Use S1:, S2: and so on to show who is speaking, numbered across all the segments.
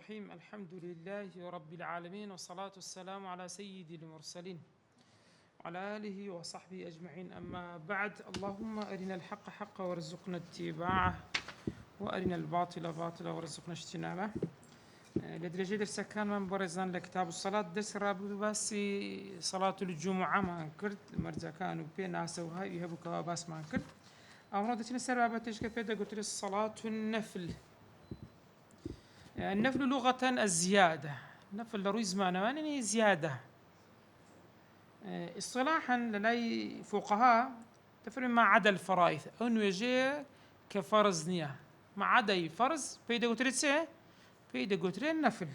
S1: الرحيم. الحمد لله رب العالمين، والصلاة والسلام على سيد المرسلين وعلى آله وصحبه أجمعين. أما بعد، اللهم أرنا الحق حقا وارزقنا اتباعه، وأرنا الباطل باطلا وارزقنا اجتنابه. لدرجة درس كان من برزان لكتاب الصلاة درس رابط بس صلاة الجمعة ما كرت مرجع كانوا بين سوهاي يهبوا كواباس ما كرت أمرضتنا السبابة تشكي في قلت الصلاة النفل. النفل لغة الزيادة، نفل لرويز معنى يعني زيادة. اصطلاحا لدي فقهاء تفرق ما عدا الفرائض أنه يجي كفرض نية ما عدا فرض بيدا قلت بيدا قلت النفل.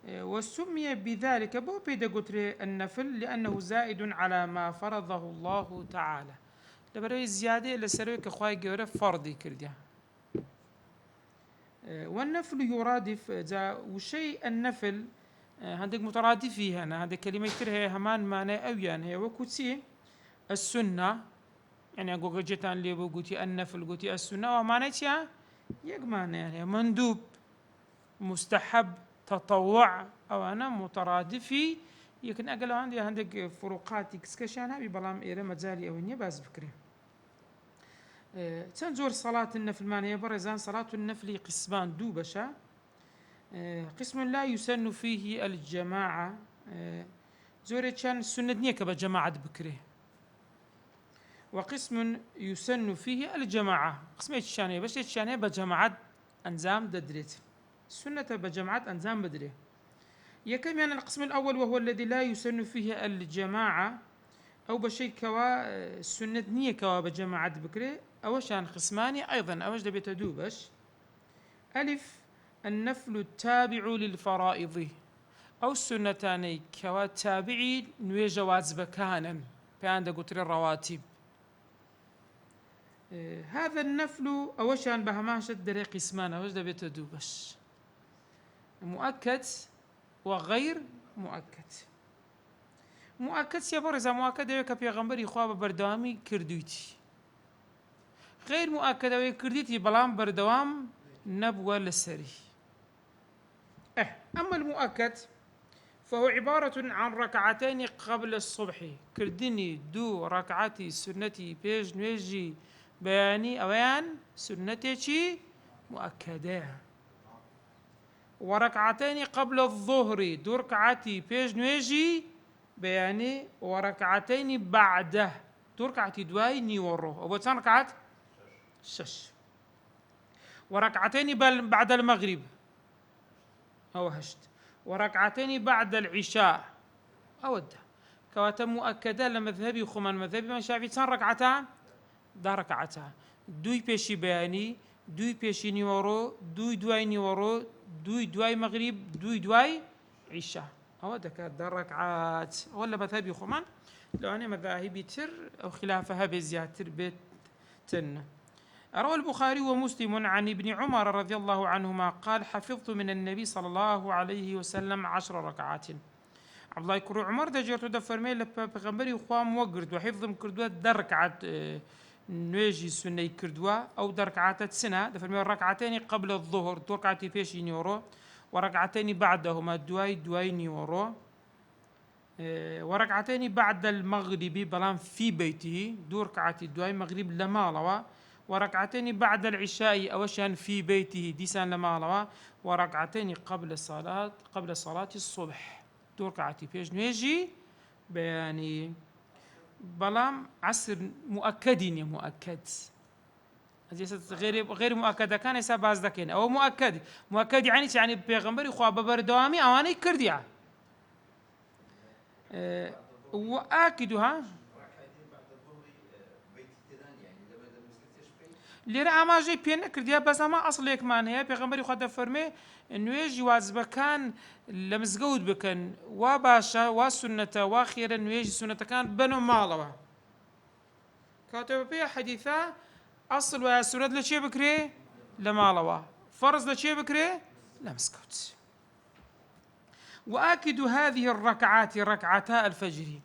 S1: وسمي بذلك بو بيدا قلت النفل لأنه زائد على ما فرضه الله تعالى. لبروي زيادة لسروي كخواي جورة فرضي كرديا. والنفل يرادف وشيء النفل عندك مترادف فيها أنا هذه كلمة ترها همان معنى أو يعني هي وكتي السنة، يعني أقول جتان اللي بقولي النفل قلتي السنة ومعناتها يجمعنا يعني مندوب مستحب تطوع أو أنا مترادفي. يمكن أقل عندك فروقات كسكشانها ببلام إيرا مجالي أو إني باز بكري. تنزور صلاة النفل معنى برزان صلاة النفل قسمان دو بشا. قسم لا يسن فيه الجماعة، زوري كان سنة نيك بجماعة بكري، وقسم يسن فيه الجماعة. قسم الشانية بس الشانية بجماعة أنزام ددريت، سنة بجماعة أنزام بدري. يكم يعني القسم الأول وهو الذي لا يسن فيه الجماعة أو بشيء كوا سنة نية كوا بجماعة بكري أو شان قسماني أيضا أوش دبي تدوبش. ألف النفل التابع للفرائض أو السنتاني كوا تابعي نوي جواز بكانا بيان قتر الرواتب. هذا النفل أوشان بهماش الدري قسمان أوش دبي تدوبش، مؤكد وغير مؤكد. مؤكد سيبر إذا مؤكد يوكا بيغمبري خواب بردوامي كردويتي، غير مؤكد أو كرديتي بلام بردوام نبوة للسري. أما المؤكد فهو عبارة عن ركعتين قبل الصبح، كردني دو ركعتي سنتي بيج نويجي بياني أويان سنتي مؤكدة، وركعتين قبل الظهر دو ركعتي بيج نويجي بياني، وركعتين بعده دو ركعتي دواي نيورو أبو تسان ركعت شش، وركعتين بعد المغرب أو هشت، وركعتين بعد العشاء أوده. كواتا مؤكدة لمذهبي خمان مذهبي من شافعي تسان ركعتان دا ركعتان دوي بيشي بياني دوي بيشي نيورو دوي دواي نيورو دوي دواي مغرب دوي دواي عشاء أوده كدا ركعات. ولا مذهبي خمان لو أنا مذاهبي تر أو خلافها بزيادة بيت تن. روى البخاري ومسلم عن ابن عمر رضي الله عنهما قال حفظت من النبي صلى الله عليه وسلم 10 ركعات. عبد الله يكرو عمر دجرت دفرمي لبغمبري وخوام وقرد وحفظ مكردوا دركعة نويجي سنة كردوا أو دركعات سنة دفرمي ركعتين قبل الظهر ركعتي بيشي نيورو، وركعتين بعدهما دواي نيورو، وركعتين بعد المغرب بلان في بيته دو ركعتي دواي مغرب لمالوا، وركعتين بعد العشاء أوشان في بيته ديسان لمالوا، وركعتين قبل صلاة الصبح دو ركعتي بيج نيجي بياني بلام عصر مؤكدين يا مؤكد غير مؤكد كان يسا باز دكين أو مؤكد يعني بيغمبري خواب بردوامي أواني كرديا وآكدها ليرا أما جي بينا كرديا بس أما أصليك مان هي بيغمبري خدا فرمي إنه يجي بكان لمزجود بكن وباشا وسنة وآخرا إنه يجي سنة كان بنو مالوا كاتب بيها حديثة أصل وسنة لشي بكري لمالوا فرض لشي بكري لمسكوت. وآكد هذه الركعات ركعتا الفجر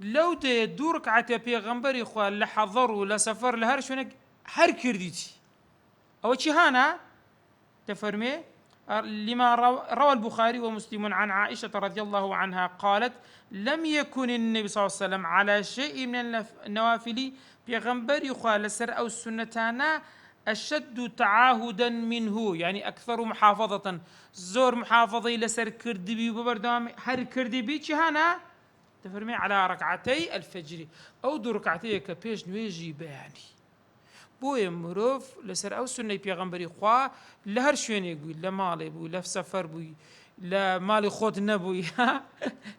S1: لو دو ركعتا بيغمبري خوا لحضروا لسفر لهرشونك هر كرديتي أو شهانا تفرمي لما روى البخاري ومسلم عن عائشة رضي الله عنها قالت لم يكن النبي صلى الله عليه وسلم على شيء من النوافل بيغمبر خال سر أو السنتانا أشد تعاهدا منه، يعني أكثر محافظة، زور محافظة لسر كردبي وبردام هر كردبي هنا تفرمي على ركعتي الفجر أو دو ركعتي كبيش نويجي بياني بوي مروف لسر أو سنة بيغمبري خوا لهر شويني بوي لمالي بوي لف سفر بوي لمالي خوت نبوي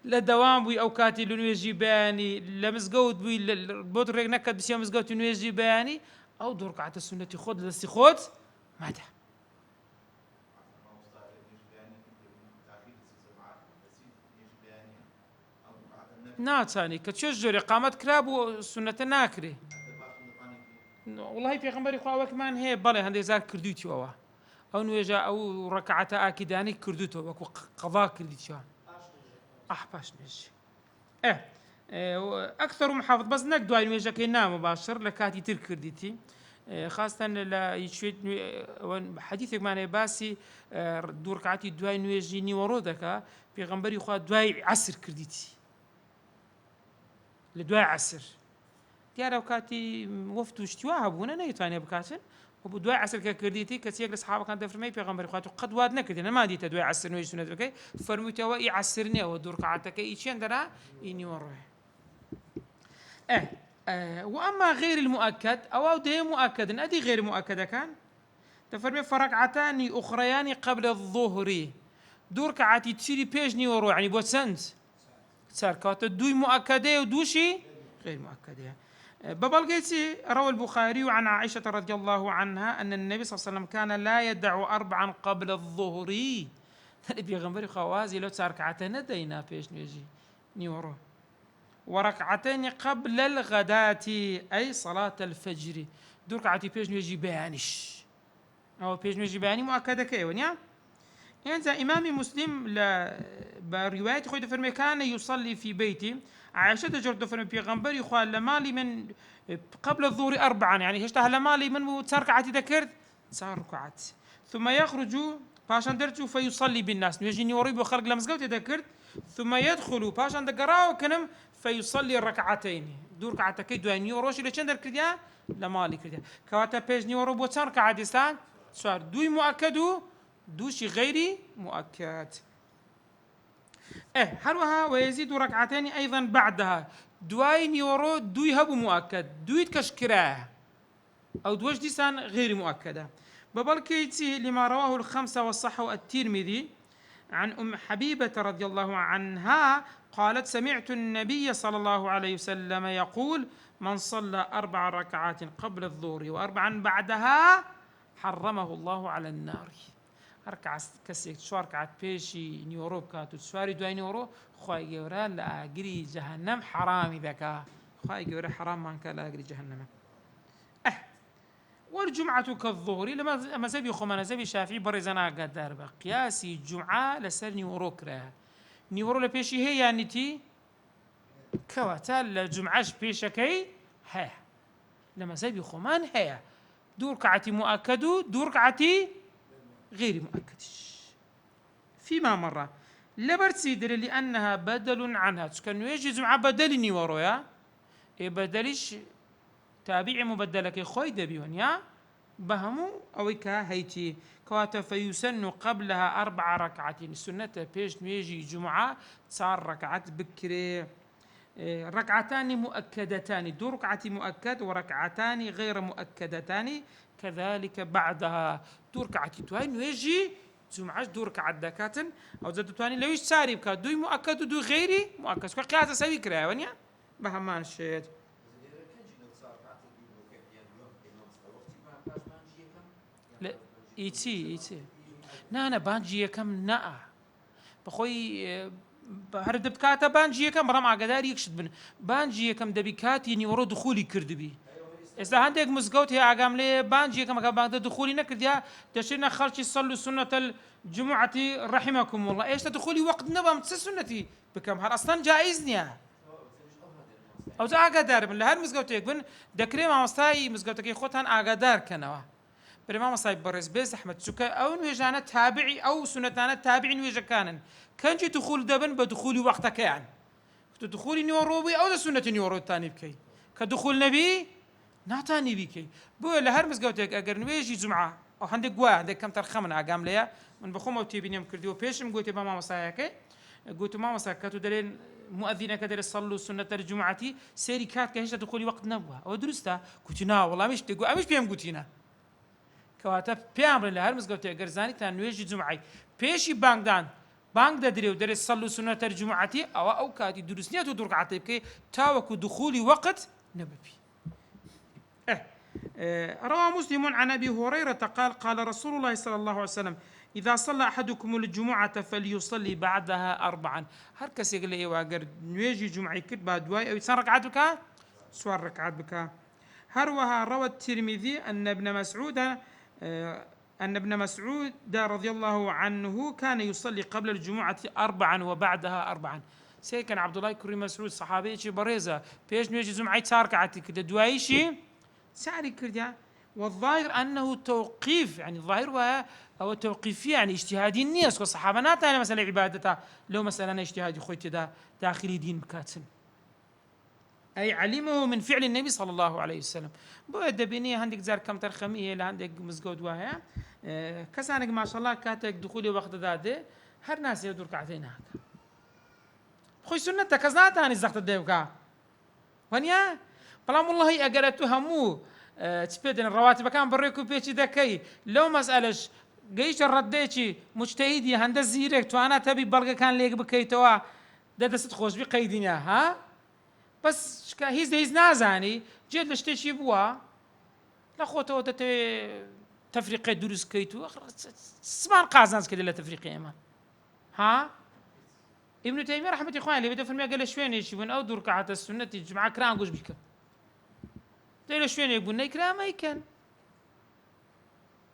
S1: لدوام بوي أو كاتي لنويجي بياني لمزقود بوي لبوت ريق نكد بسيا مزقود نويجي بياني أو دو ركعت السنة خود لسي خود ماذا ناتاني كتشجر قامت كراب وسنة ناكري والله في غنبري خوا وكمان هي بلى هندي زار كردوتي او نوجا او ركعتا اكيداني كردوتو وكو قضاء كرديتي باش نجي اكثر محافظ بس نقدو نوجا كينا مباشر لكاتي تر كرديتي خاصة لا يشويت حديثك معنا باسي دور ركعتي دواي نوجيني ورودك في غنبري خوا دواي عصر كرديتي لدواي عصر دیارە کاتی وەفت و شتیوا هەبوونە نەیتوانێ بکاتن و بۆ دوای عسر کە کردیتی کەسێک لە سەحابەکان دەفەرمێ پێغەمبەری خوا تو قەت وات نەکردی نەمادیتە دوای عسر نوێژی سونەت بکەی فەرموویتەوە ئی عسر نییەوە دوو ڕکعاتەکەی ئی چێن دەرا ئی نیوەڕۆیە وأما غير المؤكد أو دي مؤكد أدي غير مؤكد كان تفرمي فركعتان أخريان قبل الظهر دور ركعاتي تشيري بيجني ورو يعني بوتسند صار كات دوي مؤكدة ودوشي غير مؤكدة ببلغيتي روى البخاري عن عائشة رضي الله عنها أن النبي صلى الله عليه وسلم كان لا يدع أربعا قبل الظهر بيغمبري خوازي لو صار ركعتين دينا بيش نيجي نيورو وركعتين قبل الغداة أي صلاة الفجر دور ركعتي بيش نيجي بيانش أو بيش نيجي بياني مؤكدة كيونيا يعني إمام مسلم برواية خوي دفرمي كان يصلي في بيتي عائشة جرد دفرمي بيغمبري خوال لمالي من قبل الظهر أربعا يعني هشتها لمالي من صار ركعتي ذكرت صار ركعت ثم يخرج باشان درتو فيصلي بالناس يجيني وريب وخلق لمزقوت ذكرت ثم يدخل باشان دقراو كنم فيصلي الركعتين دور ركعتكي دواني وروشي لشندر كرديا لمالي كرديا كواتا بيجني وريب وصار ركعتي صار دوي مؤكدو دوشي غيري مؤكد هروها ويزيد ركعتين أيضا بعدها دواي نيورو دوي هبو مؤكد دوي تكشكراه أو دوش ديسان غير مؤكدة ببالكيتي لما رواه الخمسة والصحة الترمذي عن أم حبيبة رضي الله عنها قالت سمعت النبي صلى الله عليه وسلم يقول من صلى 4 ركعات قبل الظهر و4 بعدها حرمه الله على النار ركعة كسيك شو ركعة بيشي نيورو كاتو سواري دوای نيورو خواهي جورا لأجري جهنم حرامي ذكا خواهي جورا حرام من كان لأجري جهنم والجمعة كالظهر لما مذهبي خمانة زبي شافعي برزنا قدر بقياسي الجمعة لسر نيورو كرا نيورو لبيشي هي يعني تي كواتا الجمعة بيشكي هي لما زبي خمان هي دور ركعتي مؤكدو دور ركعتي غير مؤكد فيما مر لبرتسيدر لأنها بدل عنها كان يجي جمعة بدلني ورويا بدلش تابعي مبدلك خوي دبيون يا بهمو أو هيتي كواتا فيسن قبلها 4 ركعات السنة بيش يجي جمعة صار ركعات بكري ركعتان مؤكدتان دو ركعتي مؤكد وركعتان غير مؤكدتان كذلك بعدها دو ركعتي توين ويجي جمعة دو ركعات دكاتن أو زاد تواني لو يش ساري بكا دوي مؤكد ودو غيري مؤكد شو قياس أسوي كرا ونيا بهمان شيء لا إيتي نانا بانجي كم نا بخوي هرد بكاتا بانجي كم رمع قدار يكشد بن بانجي كم دبيكاتي نيورو دخولي كردبي إذا عندك مزقوت هي عقام لي بانجي كم بعد دخولي نكرديا تشينا خالتي صلوا سنة الجمعة رحمكم الله إيش تدخولي وقت نبام سنتي بكم هر أصلا جائزني أو زا قدار من لهر مزقوت يكون دكري مع مستاي مزقوتك يخوتان أقدار كنوا برمام صايب برز بيز أحمد سكا أو نويجانا تابعي أو سنتانا تابعي نويجا كانن كان جي دخول دبن بدخولي وقتك يعني دخولي نيوروبي أو سنة نيورو تاني بكي كدخول نبي ناتاني بكي بو لهر مزقوتك أجر نويجي جمعة أو عندك قوا عندك كم ترخمنا أقام ليا من بخوم أو تيبين يوم كرديو بيشم قلت بمام صايك قلت ماما ساكتوا دلين مؤذنة كدر يصلوا سنة الجمعة سيري كات كهيش دخولي وقت نبوه أو درسته قلت نا والله مش تقول مش بيم قلتينا كواتب بيامر لهر مزقوتي أجر زاني تنويجي جمعة بيشي بانغدان بانغ ددري ودري يصلوا سنة الجمعة أو كاتي درسنية تدرك عتيبكي تاوكو دخولي وقت نببي روى مسلم عن أبي هريرة قال قال رسول الله صلى الله عليه وسلم إذا صلى أحدكم الجمعة فليصلي بعدها 4 هركس يقول لي واجر نيجي جمعة كد بعد واي أو يتصير ركعات بك سوار ركعات بك هروها روى الترمذي أن ابن مسعود رضي الله عنه كان يصلي قبل الجمعة 4 وبعدها 4 سيكن عبد الله كريم مسعود صحابي شي بريزة بيش نيجي جمعة صار ركعات كده دوايشي سعري كرديا والظاهر أنه توقيف يعني الظاهر هو توقيفي يعني اجتهادي الناس والصحابة ناتا مثلا عبادتها لو مثلا اجتهادي خويت دا داخلي دين بكاتن أي علمه من فعل النبي صلى الله عليه وسلم بعد بني عندك زار كم ترخمية لا عندك مزقود وها كسانك ما شاء الله كاتك دخولي وقت ذاته هر ناس يدور كعتين هكا خوي سنة كزنات عن الزخت الديوكا ونيا بلام والله أجرته همو تبدن الرواتب كان بريكو بيتي ذكي لو مسألة جيش الرديتي مجتهدي هند الزيرك وانا تبي بلغ كان ليك بكيتوا ده دست خوش بقيدنا ها بس هيز نازاني جد لشتي بوا لا خوتو تفريق دروس كيتو سمان قازنس كده لا تفريق ما ها ابن تيمية رحمة إخواني اللي بدأ في المياه قال شوين يشوفون أو دور كعات السنة الجماعة كرام قوش بك تقول شوين يقولون كرام أي كان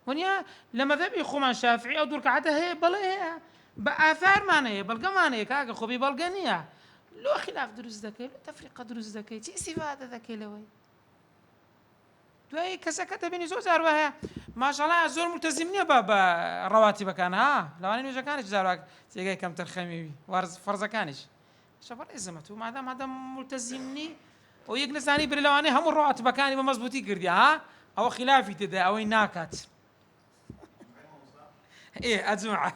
S1: ونيا لما ذبي خومان شافعي أو دور كعاتها هي بل هي بآثار ما هي بل كمان هي كاك خوبي بلغانية لو خلاف دروس ذكي لو تفريق دروس ذكي تي صفات ذكي لوي دوي كسكت بيني زوجار وها ما شاء الله زور ملتزمين بابا رواتب كان ها لو انا نوجا كانش زارك تيجي كم ترخمي فرز كانش شبر ازمته ما دام هذا ملتزمني ويجلس ثاني بري لو انا هم الرواتب كان مزبوطي كردي ها او خلافي تدا او ناكات ايه اجمع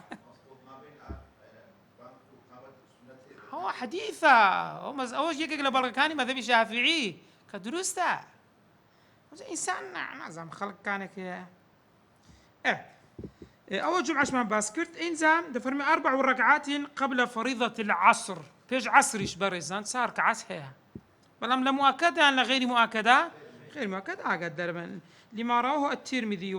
S1: هو حديثة هو يجي قبل كان مذهب شافعي كدروسته إنسان نعم خلق كانك يا أول جمعة ما باسكرت إنزام دفرمي 4 ركعات قبل فريضة العصر بيج عصريش بريزان صار كعسها بلام لا مؤكدة ولا غير مؤكدة غير مؤكدة عقد دربا لما رواه الترمذي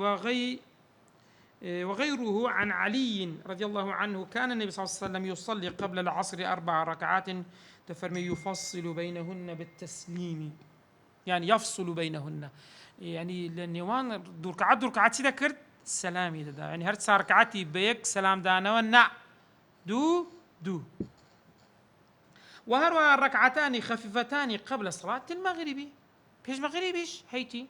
S1: وغيره عن علي رضي الله عنه كان النبي صلى الله عليه وسلم يصلي قبل العصر 4 ركعات تفرمي يفصل بينهن بالتسليم يعني يفصل بينهن يعني لنيوان دور كعات سيدا كرت سلامي دا يعني هرت صار ركعتي بيك سلام دانا ونا دو وهروى الركعتان خفيفتان قبل صلاة المغرب بيش مغربيش هيتي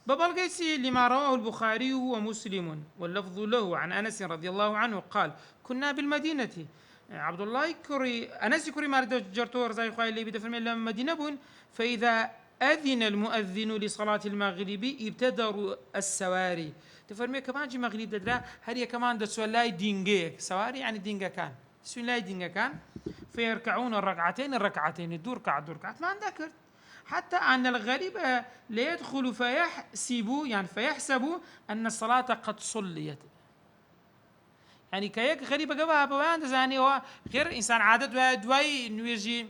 S1: ببلغيسي لما رواه البخاري ومسلم واللفظ له عن أنس رضي الله عنه قال كنا بالمدينة عبد الله كوري أنس كوري مارد جرتور زي خوي اللي بدفن من المدينة بون فإذا أذن المؤذن لصلاة المغرب ابتدروا السواري تفرمي كمان جي مغرب ددرا هريا كمان دا سولاي دينجيك سواري يعني دينجا كان سولاي دينجا كان فيركعون الركعتين الدور كعت ما عندك حتى أن الغريب لا يدخل فيحسب أن الصلاة قد صليت يعني كيك غريبة قبها بوان زاني هو غير إنسان عادة دواي نويجي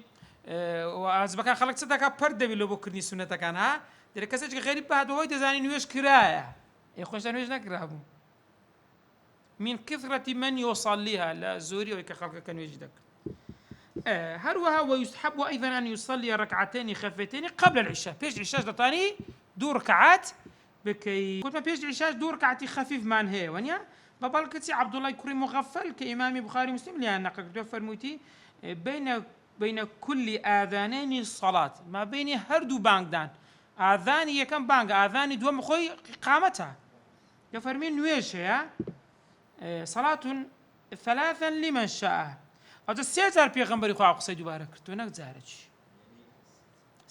S1: وأزبكا خلق صدقا برد بلو بكرني سنة كان ها دير كسج غريب بها دواي تزاني نويج كراية يخوش نويج نكرهبو من كثرة من يصليها لا زوري ويك خلق كان يجدك هروها ويستحب أيضا أن يصلي ركعتين خفيفتين قبل العشاء بيش عشاء دطاني دور ركعات بكي كنت ما بيش عشاء دور ركعتي خفيف مان هي ونيا ببالكتي عبد الله كريم مغفل كإمام بخاري مسلم لأن قد فرموتي بين كل آذانين الصلاة ما بين هردو بانكدان ئاذانی یەکەم بانگە، ئاذانی دووەم خۆی قامەتە کە فەرمی نوێژ هەیە صلاة ثلاثا لمن شاء. ئەوتە سێ جار پێغەمبەری خوا قسەی دووبارە کرد، تۆ نەک جارێکی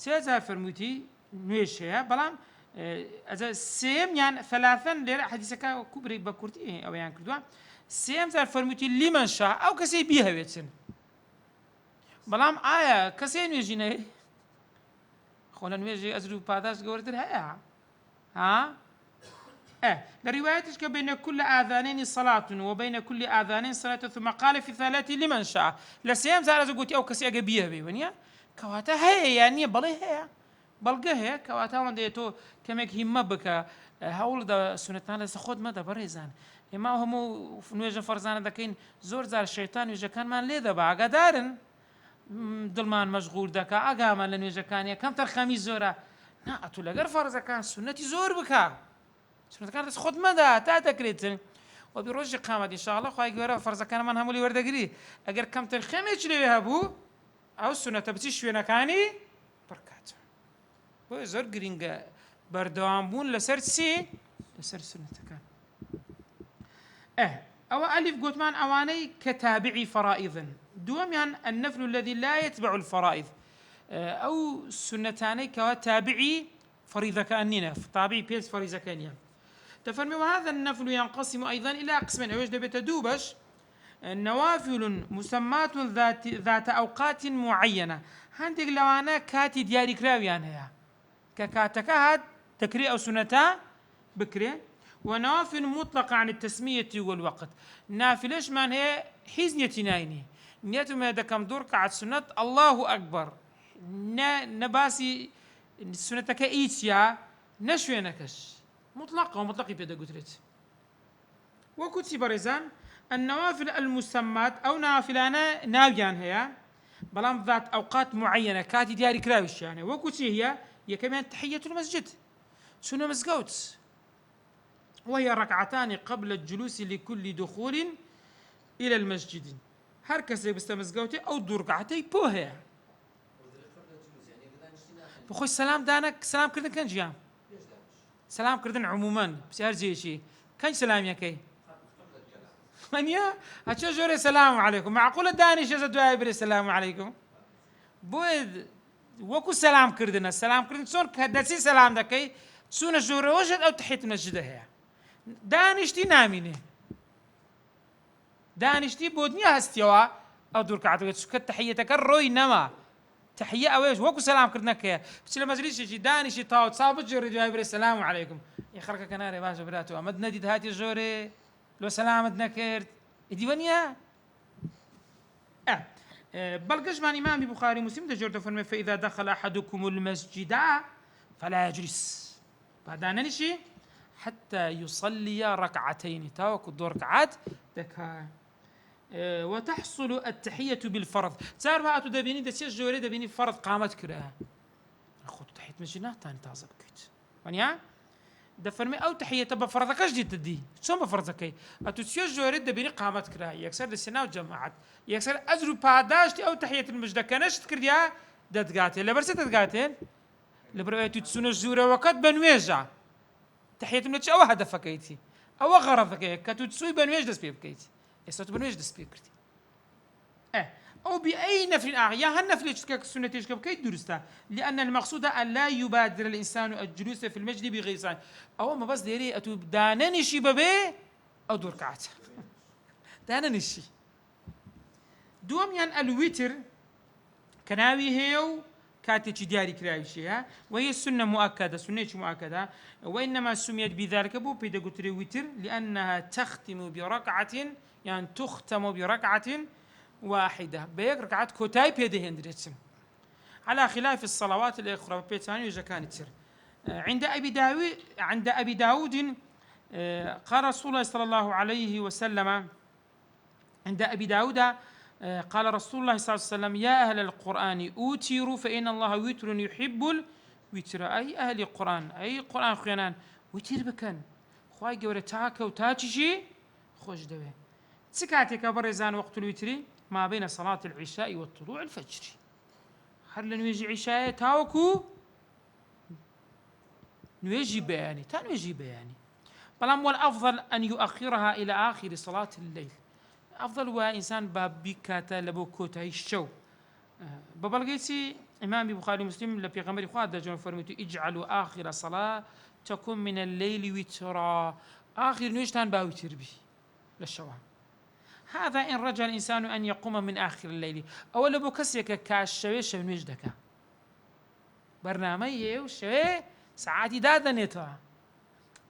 S1: سێ جار فەرمووتی نوێژ هەیە، بەڵام سێمیان ثلاثا لێرە حەدیسەکە کوبری بە کورتی ئەوەیان کردووە، سێم جار فەرمووتی لمن شاء، ئەو کەسەی بیهەوێتن. بەڵام ئایا کەسێ نوێژی نەهەیە؟ خۆ لە نوێژی ئەجر و پاداش گەورەتر هەیە ها؟ لروايتش بين كل آذانين صلاة وبين كل آذانين صلاة، ثم قال في ثلاث لمن شاء. لسيام زار قلت أو كسي أجبيه بيونيا كواتا هي يعني بلي هي بلقى هي كواتا وندي تو كمك همة بك هقول ده سنتنا لسخود ما ده بريزان ما هم نوجه فرزان ده كين زور زار الشيطان يجا كان ما ليه بقى قدارن دلمان مشغول دكا أقام لنوجه كان كم ترخمي زورا نا أتولا غير فرزا كان سنتي زور بك سنة كانت خود مدى تا تكريت وبروج قامت إن شاء الله خواهي قوارا فرزا كان من همولي وردقري أجر كم ترخمي يجري هبو أو سنة تبتيش وينا كاني بركات بو زور قرينجا بردوامبون لسر سي لسر سنة كان أو ألف قوتمان أواني كتابعي فرائض دوم يعني النفل الذي لا يتبع الفرائض أو سنتاني كتابعي فريضة كأننا تابعي بيس فريضة كأننا تفرمي. وهذا النفل ينقسم أيضا إلى قسمين أوجد بتدوبش نوافل مسمات ذات أوقات معينة هندق لو أنا كاتي دياري كراويان هي ككاتك هاد تكري أو سنتا بكري. ونوافل مطلقة عن التسمية والوقت نافلش من هي حزنية نايني نيتو ما دكم دور قعد سنة الله أكبر نباسي سنتك إيتيا نشوينكش مطلقة ومطلقي بيدا قتلت. وكتي برزان النوافل المسمات أو نافلانا ناويان هي بلام ذات أوقات معينة كاتي دياري كراوش يعني وكتي هي كمان تحية المسجد سنة مسجوت وهي ركعتان قبل الجلوس لكل دخول إلى المسجد هركز بستمسجوتي أو دو ركعتي بوها بخوش سلام دانك سلام كردن كان جيام سلام كردن عموما بس هرجي شيء كان سلام يا كي منيا هاتشو جوري السلام عليكم معقولة داني شو زدوا يبري السلام عليكم بود وكو سلام كردنا السلام كردن صور كدسي سلام دكي تسون جوري وجد أو تحيت مسجده هي دانشتي نامينه دانشتي بودنيا هستيوا أو دور كعتوك سكت تحيتك الروي نما تحية أويش وكو سلام كردنا كيا بس لما جلس شيء دانشي طاو تصابت جوري جايبر السلام عليكم يا خرك كناري باشا براتو أمد نديد هاتي جوري لو سلامتنا كرت إديوانيا بلقش مع إمام بخاري مسلم تجرد فرمي فإذا دخل أحدكم المسجد فلا يجلس بعدين نشي حتى يصلي ركعتين تاوك الدور ركعات دكا وتحصل التحية بالفرض تعرف هاتو دبيني دسيش جوري دبيني فرض قامت كراها أخذ تحية مسجدنا تاني تازب كيت ونيا دفرمي أو تحية بفرضك جديد تدي شو بفرضك أتو تسيش جوري دبيني قامت كراها يكسر للسنة وجماعات يكسر أجر باداشتي أو تحية المسجد كانش تكرديها دتقاتل لبرسة تتقاتل لبرأيتو تسونش جوري وقت بنويجا تحية المسجد أو هدفك كيتي أو غرضك كتو تسوي بنويج دس بيبكيتي استوت بنويج دس بيبكيتي أو بأي نفل يا هالنفل السنة تشكب كي درستا لأن المقصود أن لا يبادر الإنسان الجلوس في المسجد بغير سان أو ما بس ديري أتو دانا نشي ببي أو دور كعت دانا نشي دوم ين الوتر كناوي هيو كاتي دياري كرايشيها وهي السنة مؤكدة سنة مؤكدة وإنما سميت بذلك بو بيدا قتري وتر لأنها تختم بركعة يعني تختم بركعة واحدة بيك ركعات كوتاي بيده هندرتسم على خلاف الصلوات الأخرى بيتاني وجا كانت سر عند أبي داود قال رسول الله صلى الله عليه وسلم عند أبي داود قال رسول الله صلى الله عليه وسلم يا أهل القرآن أوتروا فإن الله وتر يحب الوتر أي أهل القرآن أي قرآن خيانان وتر بكن خواي جوري تاكا وتاتشي خوش دوي سكاتك برزان وقت الوتري ما بين صلاة العشاء والطلوع الفجر هل نيجي عشاء تاوكو نوێژی بەیانی تا نوێژی بەیانی بەڵام والأفضل أن يؤخرها إلى آخر صلاة الليل أفضل وإنسان بابيكاتا لبو كوتاي الشو ببلغيتي إمام البخاري ومسلم لبيغمبر خوا دجون فرميتو اجعلوا آخر صلاة تكون من الليل وترا آخر نويشتان باوتر به للشوا هذا إن رجى الإنسان أن يقوم من آخر الليل أو لبو كسيك كاشوي شو نويش دكا برنامج وشوي ساعاتي دادا نتا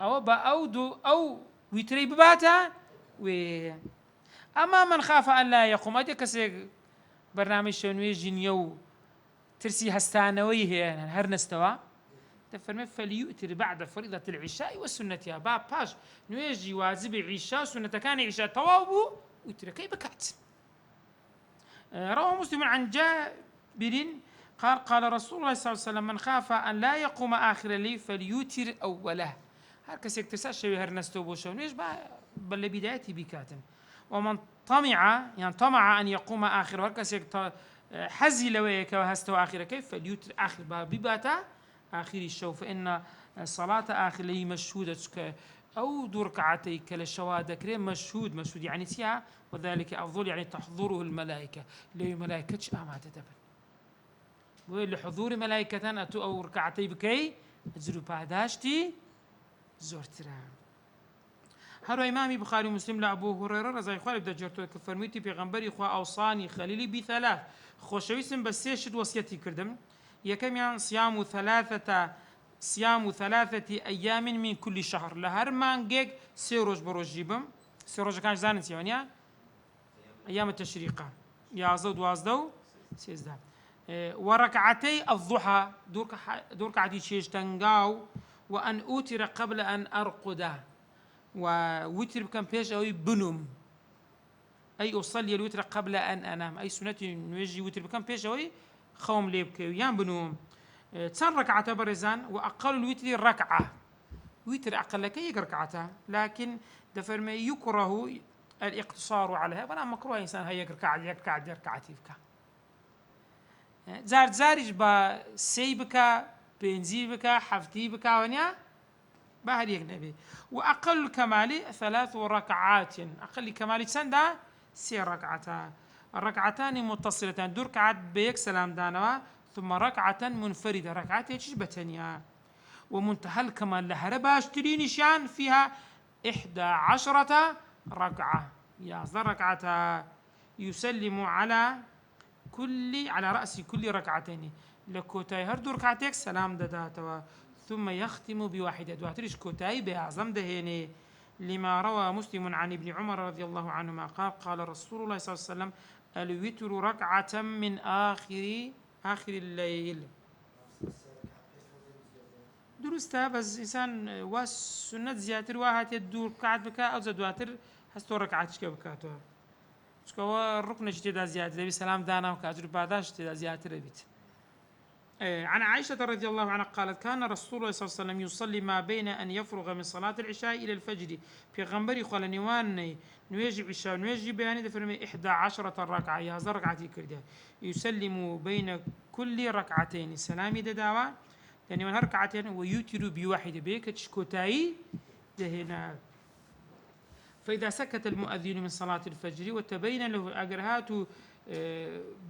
S1: أو بأودو أو ويتري بباتا أما من خاف أن لا يقوم أدي كسيك برنامج شنوي جنيو ترسي هستانوي هي هر نستوى تفرمي فليؤتر بعد فريضة العشاء والسنة يا باب باش نويجي واجب عشاء سنة كان عشاء توابو ويتر كي بكات روى مسلم عن جابر قال رسول الله صلى الله عليه وسلم من خاف أن لا يقوم آخر الليل فليؤتر أوله هر كسيك ترسى شوي هر نستوى بوشونيش بل بدايتي بكاتن ومن طمع أن يقوم آخر وكسيك حزي لويك وهستو آخر كيف فليوتر آخر بباتا آخر الشو فإن صلاة آخر لي مشهودة أو دور ركعتي كالشوادة كريم مشهود يعني تيها وذلك أفضل يعني تحضره الملائكة لي ملائكة ما تدبر ولحضور ملائكة أتو أو ركعتي بكي أجرو بعداشتي زورترا هرو إمامي بخاري ومسلم لأبو هريرة رضي الله عنه بدأ جرتو كفرميتي بيغمبري خوا أوصاني خليلي بثلاث خوشويسم بس يشد وصيتي كردم يكم يعني صيام ثلاثة أيام من كل شهر لهر مانجيك سيروج بروج جيبم سيروج كانش زانت يعني أيام التشريقة يا زود وازدو سيزدا وركعتي الضحى دور كعتي شيش تنقاو وأن أوتر قبل أن أرقد ووتر بكم بيش أو بنوم أي أصلي الوتر قبل أن أنام أي سنة نوجي وتر بكم بيش أو خوم ليبك ويان بنوم تسان ركعة برزان وأقل الوتر ركعة وتر أقل كي ركعتها لكن دفرما يكره الاقتصار عليها بلا مكروه إنسان هي ركعتي بك زارج با سيبك بنزيبك حفتي بك ونيا بهر يجنبي وأقل الكمال 3 ركعات أقل كمال سندا 6 ركعتان الركعتان متصلتان دور ركعات بيك سلام دانوا ثم ركعة منفردة ركعات يجبتنيا ومنتهى الكمال لها باشتري نشان فيها 11 ركعة يا ركعة يسلم على رأس كل ركعتين لكوتاي هر دور ركعتك سلام داتوا ثم يختم بواحدة دواتريش كوتاي بأعظم دهيني لما روى مسلم عن ابن عمر رضي الله عنهما قال رسول الله صلى الله عليه وسلم الوتر ركعة من آخر الليل درسته بس إنسان والسنة زياتر واحد يدور قاعد بكا أو زدواتر هستو ركعتش كبكاتو شكوا الركن اجتدا زيادة بسلام دانا وكاجر بعداش اجتدا زيادة بيت عن عائشة رضي الله عنها قالت كان رسول الله صلى الله عليه وسلم يصلي ما بين أن يفرغ من صلاة العشاء إلى الفجر في غنبري قال نيوان نواجب عشاء نواجب يعني دفرمي 11 ركعة يا هذا ركعتي كردها يسلم بين كل ركعتين سلامي دداوا يعني من ركعتين ويوتر بواحدة بيك تشكوتاي دهنا فإذا سكت المؤذن من صلاة الفجر وتبين له أجرهات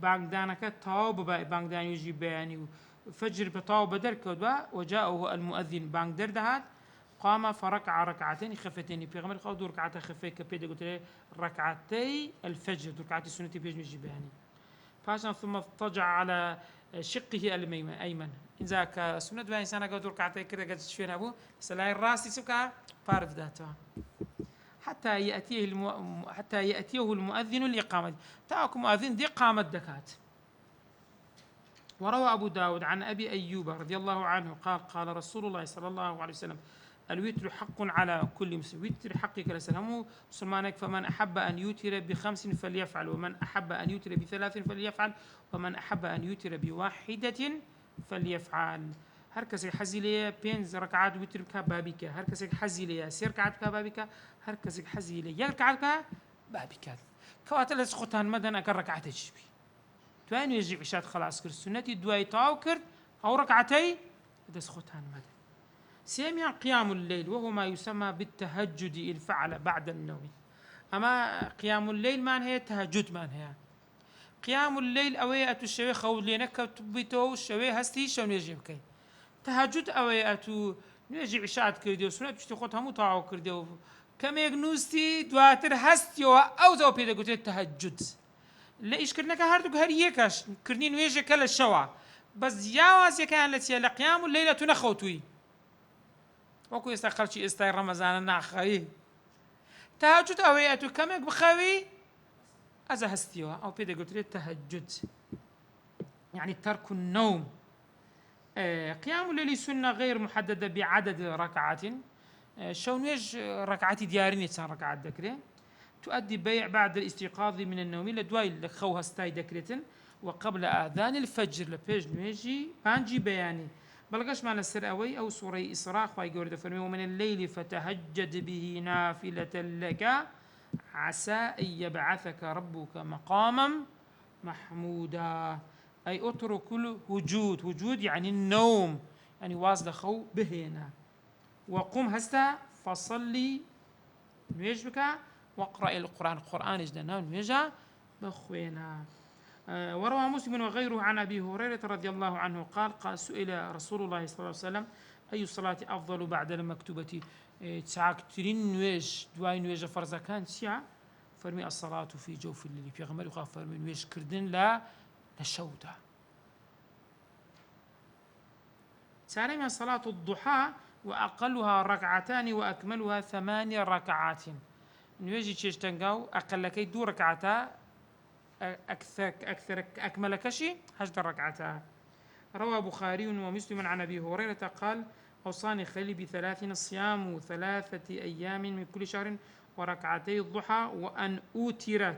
S1: بانجدانك توب بانجدان يجي بياني فجر بطاوب درك وجاءه المؤذن بانجدر دهات قام فركع ركعتين خفتين في غمر خاض ركعتين خفيك بيد قلت له ركعتي الفجر ركعتي سنة بيج يجي بياني فاشن ثم اضطجع على شقه الأيمن إن ذاك سنة بين إنسان قد ركعتين كده قد شفين أبوه سلاي الراس يسوكا فارف ذاته حتى يأتيه المؤذن الإقامة تاكم مؤذن دي قامت دكات وروى أبو داود عن أبي أيوب رضي الله عنه قال رسول الله صلى الله عليه وسلم الوتر حق على كل مسلم وتر حقك لسلامه سلمانك فمن أحب أن يوتر ب5 فليفعل ومن أحب أن يوتر ب3 فليفعل ومن أحب أن يوتر بواحدة فليفعل هر کسی حزی لیه 5 رکعت وتر بکه بابیکه هر کسی حزی لیه 3 رکعت بکه بابیکه هر کسی حزی لیه 1 رکعت بکه بابیکه كواتل اسقطان مدن اكر ركعتي جبي توين يجي عشات خلاص كر سنتي دواي تاو كر او ركعتي اسقطان مدن سيميان قيام الليل وهو ما يسمى بالتهجد الفعل بعد النوم. أما قيام الليل ما هي تهجد ما هي قيام الليل أوي أتو الشوي خولينا كتبتو الشوي هستي شو نيجي بكي تهجد أوي أتو نيجي عشاء كرديو سنة بتشتي خود همو طاعو كرديو كم يجنوستي دواتر هستيو أو زو بيدا قلت التهجد ليش كرنا كهردو هريكاش كرني نيجي كلا الشوا بس جواز كان لتي لقيام الليل تنخوتوي وكو يستقرشي استاي رمضان ناخوي تهجد أوي أتو كم بخوي أزا هستيوا أو بيدا قلت التهجد يعني ترك النوم. قيام الليل سنة غير محددة بعدد ركعات شونيج ركعتي ديارين يتسان ركعات دكري تؤدي بيع بعد الاستيقاظ من النوم لدواي لخوها ستاي دكريتن وقبل آذان الفجر لبيج نويجي بانجي بياني بلغش معنى السر أوي أو سورة إسراء خواهي قورد فرمي ومن الليل فتهجد به نافلة لك عسى أن يبعثك ربك مقاما محمودا أي اترك وجود يعني النوم يعني واصل خو بهنا وقم هستا فصلي نويجبك واقرأ القرآن اجدنا نويجا بخوينا. وروى مسلم وغيره عن أبي هريرة رضي الله عنه قال سئل رسول الله صلى الله عليه وسلم أي الصلاة أفضل بعد المكتوبة تسعكترين نويج دواي نويج فرزا كان سيا فرمي الصلاة في جوف الليل في غمر وخاف فرمي نويج كردن لا لشوده. ثانيا صلاة الضحى وأقلها ركعتان وأكملها 8 ركعات نويجي تشتنقاو أقل كي 2 ركعتا أكثر أكمل كشي 11 ركعتا. روى بخاري ومسلم عن أبي هريرة قال أوصاني خلي ب3 صيام 3 أيام من كل شهر وركعتي الضحى وأن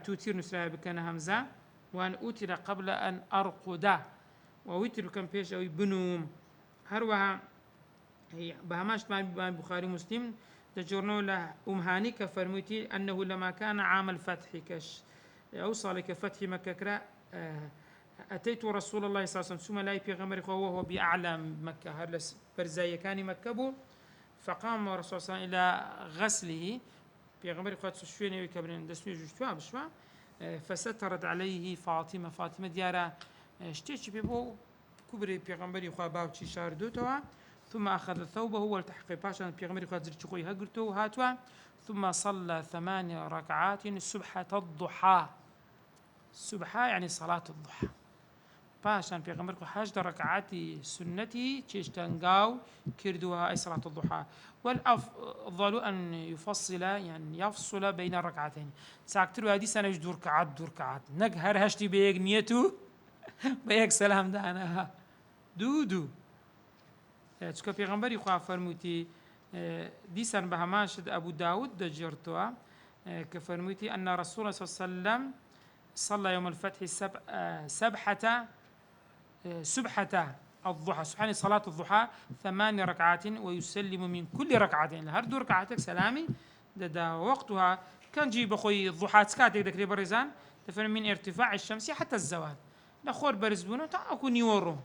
S1: توتر نسلها بكان همزة وأن أوتر قبل أن أرقد ووتر كان بيش أو بنوم هروها هي بهماش مع البخاري ومسلم تجرنوا له هاني كفرميتي أنه لما كان عام الفتح كش أوصل كفتح مكة كرا أتيت رسول الله صلى الله عليه وسلم ثم لا يبيغمر وهو بأعلى مكة هرلس برزاية كان مكبو فقام الرسول صلى الله عليه وسلم إلى غسله بيغمر قد سشويني ويكبرين دسمي جوشتوا بشوا فسترت عليه فاطمة ديارة اشتيش بيبو كبري بيغمبري خوا باوتشي شاردو توا ثم أخذ ثوبه والتحق باشا بيغمبري خوا زرتشي خوي هقرتو هاتوا ثم صلى 8 ركعات سبحة الضحى. سبحة يعني صلاة الضحى باشا بيغمبري خوا 11 ركعات سنتي تشتنقاو كردوها أي صلاة الضحى. والأفضل أن يفصل يعني يفصل بين الركعتين ساكتروا هذه سنة دور ركعات نقهر هشتي بيق نيتو بيق سلام دانا دودو تشكو بيغمبري خوا فرموتي ديسان بهماشد أبو داود دجرتوا كفرموتي أن رسول الله صلى الله عليه وسلم صلى يوم الفتح سبحة الضحى سبحان صلاة الضحى 8 ركعات ويسلم من كل ركعتين هردو ركعتك سلامي دا وقتها كان جيب أخوي الضحى تسكاتك دكري برزان تفهم من ارتفاع الشمس حتى الزوال لخور برزبونه تاكو نيورو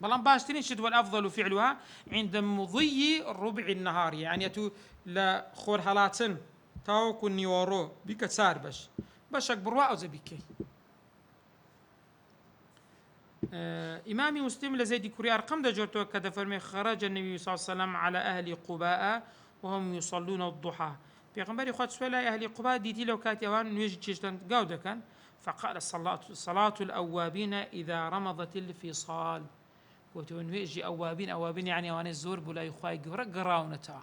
S1: بلان باشترين شد والأفضل فعلها عند مضي ربع النهار يعني تو لا خور هلاتن تاكو نيورو بك تسار باش أكبر أو زبيكي. إمامي مسلم لزيد كوري أرقام دجرتو كذا فرمي خرج النبي صلى الله عليه وسلم على أهل قباء وهم يصلون الضحى بيغمبري خد سؤال أهل قباء ديتي لو كاتيوان نيجي تشتن قاودة كان فقال صلاة الأوابين إذا رمضت الفصال وتنويجي أوابين يعني وان الزور بلا يخواي قراونتا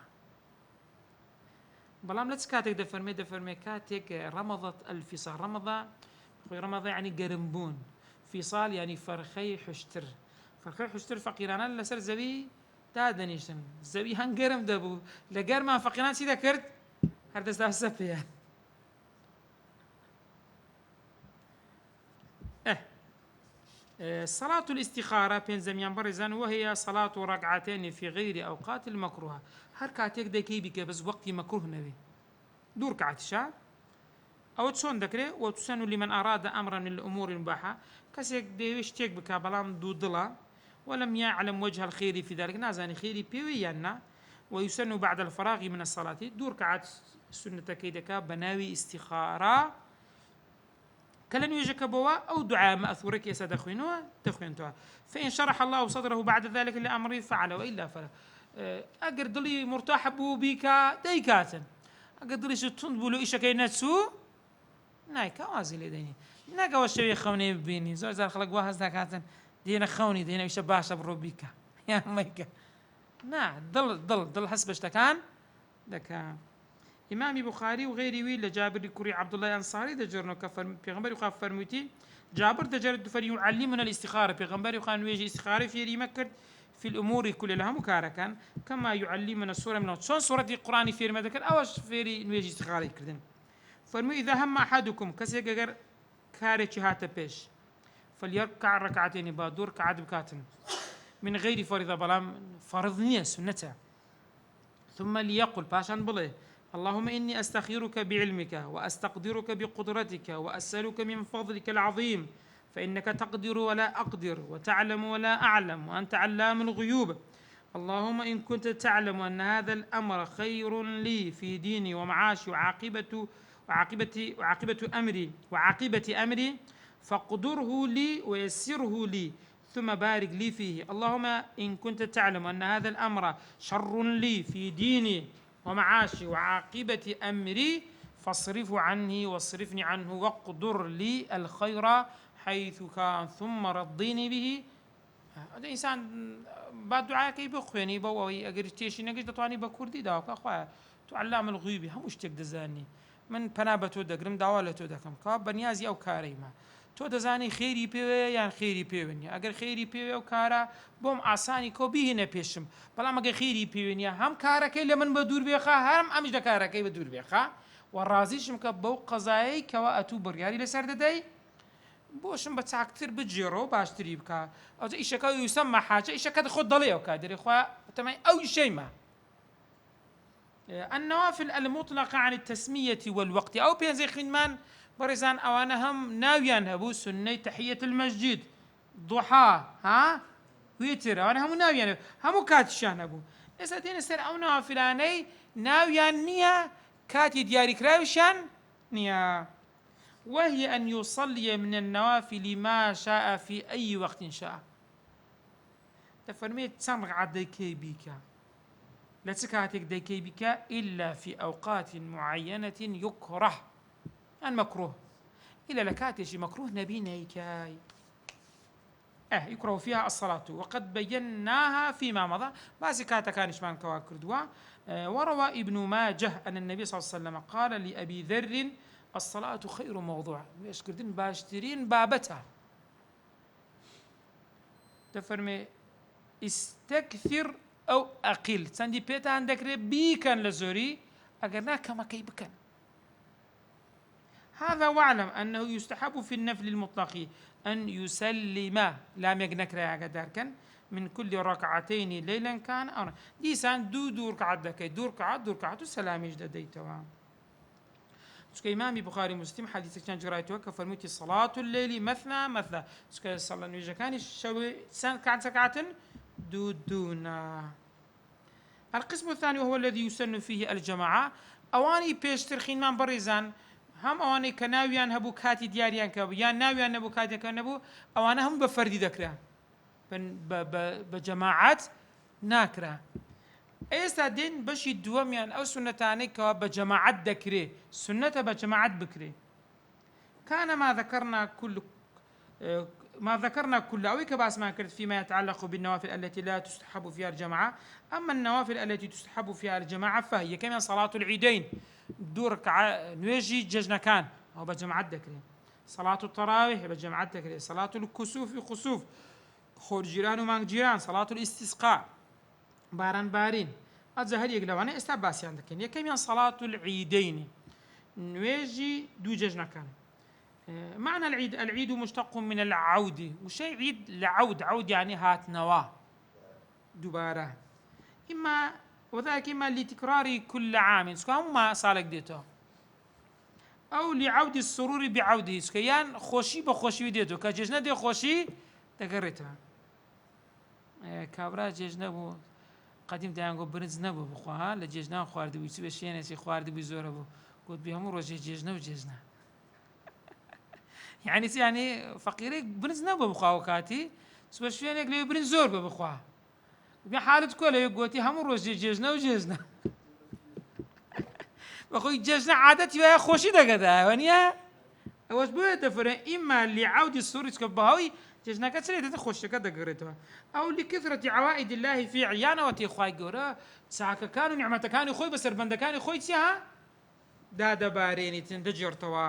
S1: بلام لا تسكاتك دفرمي كاتك رمضت الفصال رمض يعني قرنبون فصال يعني فرخي حشتر فقيرانا لسر زبي دادنيشن زبي هنقرم دبو لقرما فقيران سيدا كرت هردس دا السفيان صلاة الاستخارة بين زميان برزان وهي صلاة ركعتين في غير أوقات المكروهة هر كاتيك داكي بك بس وقت مكروه نبي دور كعتشا أو تسون ذكره وتسن لمن أراد أمرا من الأمور المباحة كسيك ديوش تيك بك بلام دو دلا ولم يعلم وجه الخير في ذلك نازاني خيري بيويانا ويسن بعد الفراغ من الصلاة دور كعاد سنة كيدك بناوي استخارة كلن يجك بوا أو دعاء مأثورك يسدخوينوا تخوينتوا فإن شرح الله صدره بعد ذلك لأمره فعل وإلا فلا أقر دلي مرتاح بو بيكا ديكاتن أقر دلي شتون بولو إيشا كيناتسو نايكا وازي لديني ناقا وشوي خوني ببيني زوجار خلق واحد ذاكاتن دينا خوني دينا ويشا باشا بروبيكا يا ميكا نا ضل حسب اشتكان دكا إمام بخاري وغيري ويل لجابر كوري عبد الله الأنصاري دجرنا كفر بيغمبر وخاف فرموتي جابر دجر الدفر يعلمنا الاستخارة بيغمبر وخان ويجي استخارة في ريمكر في الأمور كلها مكاركا كما يعلمنا السورة من شون سورة القرآن في رمذكر أوش في ويجي استخارة كردن فرمو إذا هم أحدكم كسيجر كاري هاتا بيش فليركع ركعتين بادور كعد بكاتن من غير فريضة بلام فرض سنته ثم ليقل باشان بله اللهم إني أستخيرك بعلمك وأستقدرك بقدرتك وأسألك من فضلك العظيم فإنك تقدر ولا أقدر وتعلم ولا أعلم وأنت علام الغيوب اللهم إن كنت تعلم أن هذا الأمر خير لي في ديني ومعاشي وعاقبة أمري فاقدره لي ويسره لي ثم بارك لي فيه اللهم إن كنت تعلم أن هذا الأمر شر لي في ديني ومعاشي وعاقبة أمري فاصرف عني واصرفني عنه واقدر لي الخير حيث كان ثم رضيني به هذا إنسان بعد دعاء كي بخواني بوي أجر تيشي نجد تواني بكردي داوك أخويا تعلم الغيبي هم مش تقدزاني من بنابته دقرم دعوالته دكم كاب بنيازي أو كاريما تو دزانی خیری پیوه یان خیری پیوه اگر خیری پیوه و کارا بوم آسانی کو بیهنه پیشم بلام اگر خیری پیوه هم کارا کی لمن بدور بیخا هم امش د کارا کی بدور بیخا و رازیشم که بو قضایی که اتو بریاری لسر ددی بوشم بتاكتر بجيرو باشتري بكا او ايش كا يسمى حاجه ايش كا خد ضليه وكادر اخوا تمام او شيء ما النوافل المطلقه عن التسميه والوقت او بين خدمان برزان أوانا هم ناويان هبو سنة تحية المسجد ضحى ها ويتر أوانا هم ناويان هم كاتشان هبو إذا دين سر أو نوافلاني ناويان نيا كاتي دياري كراوشان نيا وهي أن يصلي من النوافل ما شاء في أي وقت شاء تفرميت تسمع ديكي بيكا لا تسكاتك ديكي بيكا إلا في أوقات معينة يكره المكروه إلى لكاتش مكروه نبينا هيكاي يكره فيها الصلاة وقد بيناها فيما مضى باسكاتا كان شمان كواكر دوا وروى ابن ماجه أن النبي صلى الله عليه وسلم قال لأبي ذر الصلاة خير موضوع يشكردين باشترين بابتها تفرمي استكثر أو أقل سندي بيتا عندك بيكا لزوري أقرنا كما كي بكن هذا واعلم أنه يستحب في النفل المطلق أن يسلم لا مجنك رأي داركن من كل ركعتين ليلا كان أو ديسان دو ركعات دكي دو ركعات السلام يجد ديتوا سكي إمام بخاري مسلم حديث كان جرايته كفرميتي صلاة الليل مثنى سكي صلى الله كان شوي سان كان سكعة دونا القسم الثاني وهو الذي يسن فيه الجماعة أواني بيشتر خينمان بريزان هم أواني كناويان هبو كاتي دياريان كابو يان ناويان نبو كاتي كنبو أوانا هم بفردي ذكرى بجماعات ناكرة إيسا دين بشي دواميان أو سنتاني كوا بجماعات ذكري سنة بجماعات بكري كان ما ذكرنا كل أو كباس ما كرت فيما يتعلق بالنوافل التي لا تستحب فيها الجماعة أما النوافل التي تستحب فيها الجماعة فهي كما صلاة العيدين دور نويجي ججنا كان أو بجماعة ذكري صلاة التراويح بجماعة ذكري صلاة الكسوف خسوف خور جيران ومان جيران صلاة الاستسقاء بارين أجهل يقلوانا استعباسي عندك كما صلاة العيدين نويجي دو ججنا كان معنى العيد مشتق من العود وشيء عيد عود يعني هات نواه دوباره وذلك إما لتكرار كل عام سكان ما صالك ديتو أو لعود السرور بعوده سكيان خوشي بخوشي ديتو كججنا دي خوشي تقريتها کابرا جێژ نەبوو قەدیم دایانگۆ برنج نەبوو بخوا لە جێژنان خواردبووی چ بە شوێنێکی خواردبووی زۆرە بوو گوت بێ هەموو ڕۆژێ جێژنە و جێژنە یعنی چی یعنی فەقیرێک برنج نەبوو بخواوە کاتی چ بە شوێنێک لەوێ برنج زۆر بە بخوا بێ حالت کۆ لەوێ گوتی هەموو ڕۆژێ جێژنە و جێژنە بەخۆی جێژنە عادەتی وایە خۆشی دەگەدایەوە نییە ئەوەش بۆیە دەفەرێن ئیما لعودی السرور کە بەهۆی جێژنەکە چ دێتە خۆشیەکە دەگەڕێتەوە ئەو لکثرەتی عوائد الله في عیانەوە تێخوای گەورە چاکەکان و نیعمەتەکانی خۆی بەسەر بەندەکانی خۆی چیە دادەبارێنیتن دەجێڕتەوە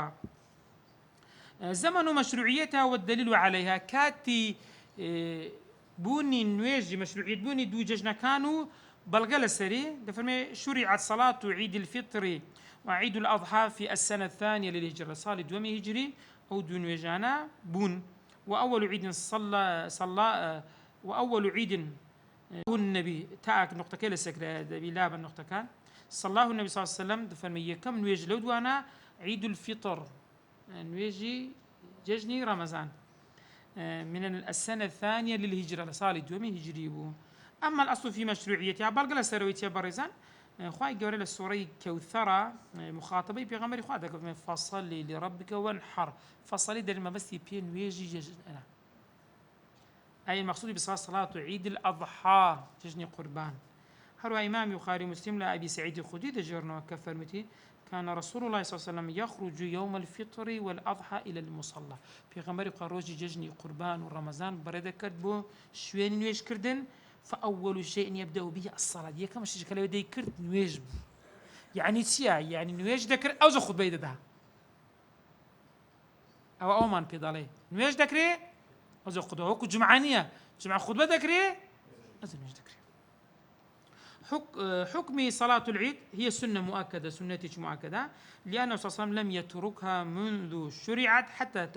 S1: زمن مشروعيتها والدليل عليها كاتي بوني نواجي مشروعية بوني دو ججنا كانوا بلغل سري دفرمي شرعت صلاة عيد الفطر وعيد الأضحى في السنة الثانية للهجرة صالي دومي هجري أو دو نواجانا بون وأول عيد صلى وأول عيد بون النبي تاك نقطة كيلا سكرة دبي لابا نقطة كان صلاه النبي صلى الله عليه وسلم دفرمي كم نواجي لو دوانا عيد الفطر نواجي ججني رمضان من السنة الثانية للهجرة لصالي دومي هجري بو أما الأصل في مشروعيتها بلغ سرويتها برزان خواهي قولي للسوري كوثرة مخاطبي بيغمري خواهي فصلي لربك وانحر فصلي دل ما بس يبين ويجي ججنا أي المقصود بصلاة عيد الأضحى ججني قربان هروا إمام بخاري مسلم لأبي سعيد الخدري دجرنا كفرمتي كان رسول الله صلى الله عليه وسلم يخرج يوم الفطر والأضحى إلى المصلى بيغمري قروجي ججني قربان ورمضان برد كتبو شوين نويش كردن فأول شيء يبدأ به الصلاة يكما مش كلا يدي كرد نويش يعني تيا يعني نويش ذكر أو زخد بيد ده أو أومان بيضالي نويش ذكري أو زخد هوك جمعانية جمعة خطبة ذكري أزل نويش ذكري حكم صلاة العيد هي سنة مؤكدة سنة مؤكدة لأنه صلى الله عليه وسلم لم يتركها منذ شرعت حتى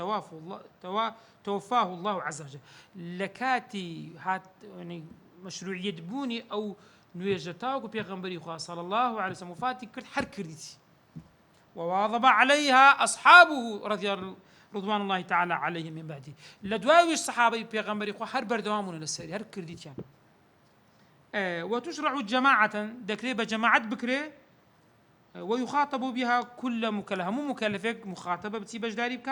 S1: توفاه الله عز وجل لكاتي هات يعني مشروعية بوني أو نويجتاوك بيغمبري خواه صلى الله عليه وسلم وفاتي كرت حر كردتي وواظب عليها أصحابه رضوان الله تعالى عليهم من بعده لدواوي الصحابة بيغمبري خواه هر بردوامون للسري هر كردتي وتشرع جماعة دكريبة جماعة بكري ويخاطب بها كل مكلف مو مكلفك مخاطبة بتيبج داري بك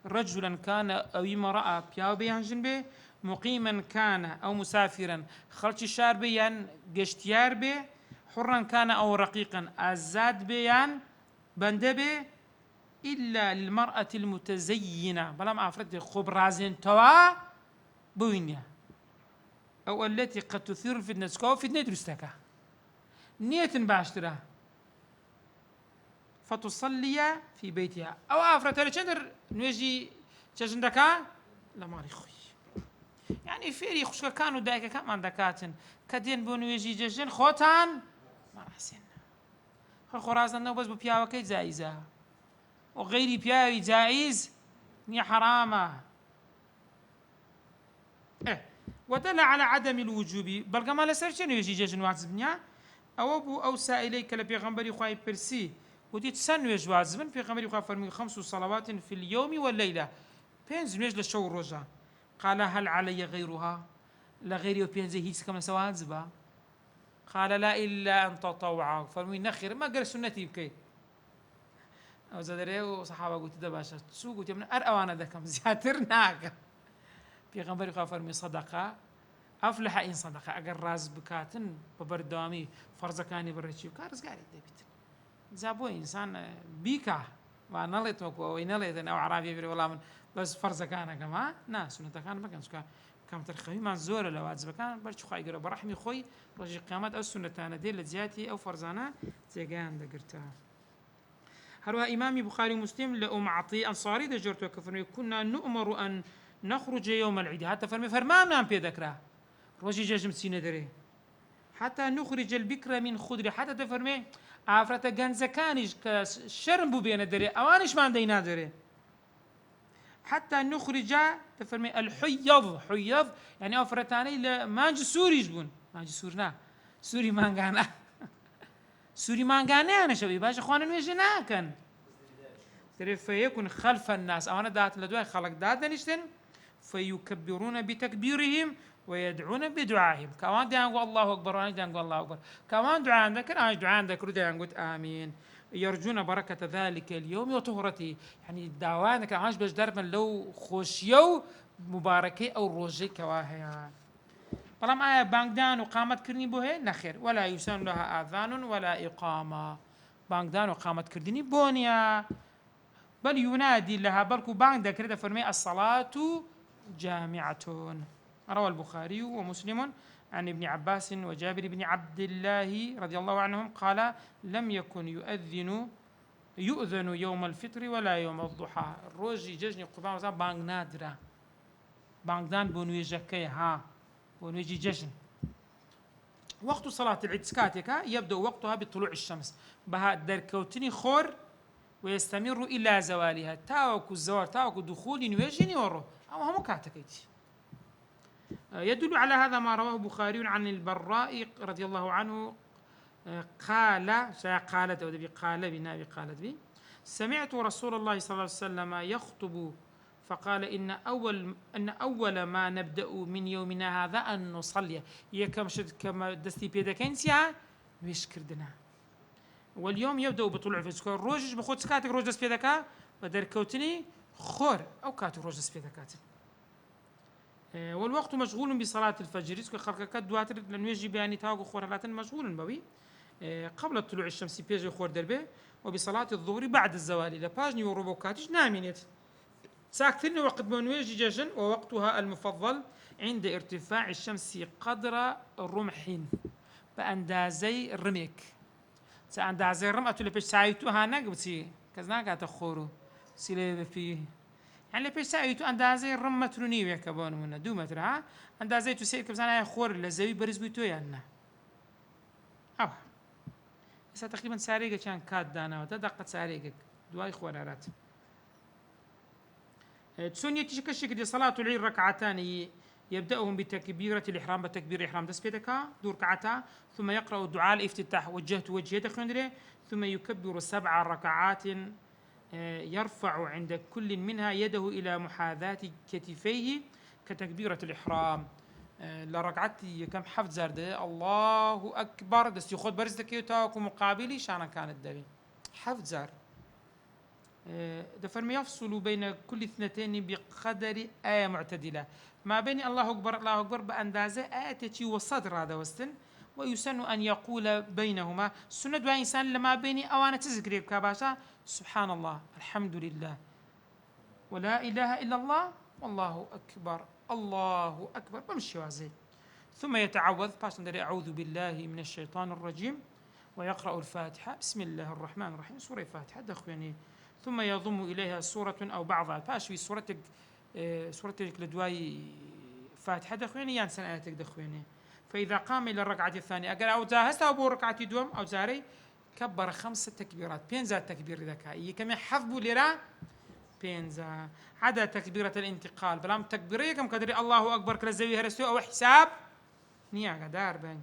S1: رجلا كان أو امرأة بياو بيان جنبه مقيما كان أو مسافرا خلش شار بيان قشتيار بي حرا كان أو رقيقا أزاد بيان بندبه إلا للمرأة المتزينة بلا ما أفرد خبرازين توا بوينيا أو التي قد تثير الفتنة سكو فتنة درستك نية باشترة فتصلي في بيتها أو أفرد هل شندر نوجي تجندك لا ماري خوي يعني فيري خوشك كانوا دايكا كمان دكاتن كدين بو نوجي ججن خوتان ما راسين خرازنا نو بس ببياوكي جائزة وغيري بياوي جائز ني حرامة ودل على عدم الوجوب بل كما لسرچن يجي ججن واجبنيا او ابو او سائلي كلا بيغمبري خواي برسي ودي تسنوج واجبن بيغمبري خوا فرمي 5 صلوات في اليوم والليله بينز نوج للشو روجا قال هل علي غيرها لا غيري وبينز هيك كما سواجبا قال لا الا ان تطوع فرمي نخر ما قال سنتي بكي او زادري وصحابه قلت دباشا سوق قلت من اروانا ذكم زياترناك بيغمبري خوا فرمي صدقة أفلح إن صدقة أجر راز بكاتن ببردوامي فرز كاني بريتشيو كارز قاعد دبيت زابو إنسان بيكا ونلت وكو ونلت أو عربي بري والله من بس فرز كان كمان ناس ونتكان ما كان سكا كم ترخي ما زور لو عز بكان برش خوي يقرأ برحمي خوي رجع قيامات أو سنة أنا دي لزياتي أو فرزانا تيجان دقرتها هروها إمامي بخاري مسلم لأم عطي أنصاري دجرتو كفرني كنا نؤمر أن نخرج يوم العيد حتى فرمان نام بيذكره روجي ججم سينا دري حتى نخرج البكرة من خضر حتى تفرمي عفرة جنزكانش كشرم بو بين دري اوانش ما عندنا دري حتى نخرج تفرمي الحيض حيض يعني افرتاني مانج سوري جبون مانج سورنا سوري مانغانا سوري مانغانا انا شبي باش اخوانا نوجنا كان ترى فيكون خلف الناس او انا دات لدواي خلق دات نشتن فيكبرون بتكبيرهم ويدعون بدعائهم. كمان دعوا الله أكبر وأنا دعوا الله أكبر، كمان دعاء عندك أنا دعاء عندك ردي آمين. يرجون بركة ذلك اليوم وطهرته، يعني دعوانك عاش باش دربا لو خوشيو مباركة أو روجي كواهيا. بلام آية بانكدان وقامت كرني بوهي نخير، ولا يسان لها آذان ولا إقامة. بانكدان وقامت كردني بونيا، بل ينادي لها بلكو بانك ذكرت فرمي الصلاة جامعة. روى البخاري ومسلم عن ابن عباس وجابر بن عبد الله رضي الله عنهم قال: لم يكن يؤذن يوم الفطر ولا يوم الضحى. روجي ججني قربان وزان بانك نادرة، بانك دان بونوي جكي ها بونوي ججن. وقت صلاة العيد سكاتك يبدأ وقتها بطلوع الشمس، بها دركوتني خور ويستمر إلى زوالها، تاوك الزوال تاوك دخول نواجهني ورو أما هم كاتكيتي. يدل على هذا ما رواه البخاري عن البراء رضي الله عنه قال سمعت رسول الله صلى الله عليه وسلم يخطب فقال إن أول ما نبدأ من يومنا هذا أن نصلي. يكم شد كما دستي بيدا كنسيا ويشكردنا. واليوم يبدأ بطلوع الفجر. روجش بخود سكاتك روج دست بيدا كا بدر كوتني خور أو كاتو روج دست بيدا كاتن. والوقت مشغول بصلاة الفجر. سكو خلق دواتر لأنه يجي بياني تاوغو خورالات مشغول بوي قبل طلوع الشمس بيجي خور دربه، وبصلاة الظهر بعد الزوال. لباجني وروبوكاتش نامينيت ساكتن وقت بنويجي ججن. ووقتها المفضل عند ارتفاع الشمس قدر رمح بأندازي الرميك. سأندازي الرمح أتولي بيش سايتو هانك بتي كذناك أتخورو سيلي فيه يعني بيش سايتو أندازي الرمح تروني ويكبون منا 2 متر ها أندازي تسير كبزانا خور لزوي برز بيتو يانا أو هسه تقريبا ساريقة كان كاد دانا وتدقة ساريقة دواي خورارات. تسوني تشكشك دي صلاة العيد ركعتان يبدأهم بتكبيرة الإحرام بتكبير الإحرام دس بيتكا دور ركعتا، ثم يقرأ الدعاء الافتتاح وجهت وجهي دخندري، ثم يكبر 7 ركعات يرفع عند كل منها يده إلى محاذاة كتفيه كتكبيرة الإحرام. لركعتي كم حفظ زارده الله أكبر دس يخد برزتك يتاوك مقابلي شانا كانت دبي حفظ زار دفرم يفصل بين كل 2 بقدر آية معتدلة، ما بين الله أكبر الله أكبر بأندازة آية تتي وصدر هذا وستن. ويسن أن يقول بينهما سنة دواء إنسان لما بيني أوانا تذكري بكاباشا سبحان الله الحمد لله ولا إله إلا الله والله أكبر الله أكبر بمشي وازي. ثم يتعوذ باشا أعوذ بالله من الشيطان الرجيم ويقرأ الفاتحة بسم الله الرحمن الرحيم سورة فاتحة دخواني، ثم يضم إليها سورة أو بعضها باشوي سورتك لدواي فاتحة دخواني يعني سنآتك دخواني. فإذا قام إلى الركعة الثانية أقل أو جاهزت أو بو ركعتي دوم أو زاري كبر 5 تكبيرات بينزا تكبير ذكائي كم يحفظوا لرا بينزا عدا تكبيرة الانتقال بلام تكبيرية كم قدري الله أكبر كلا زوي هرسو أو حساب نياغا دار بين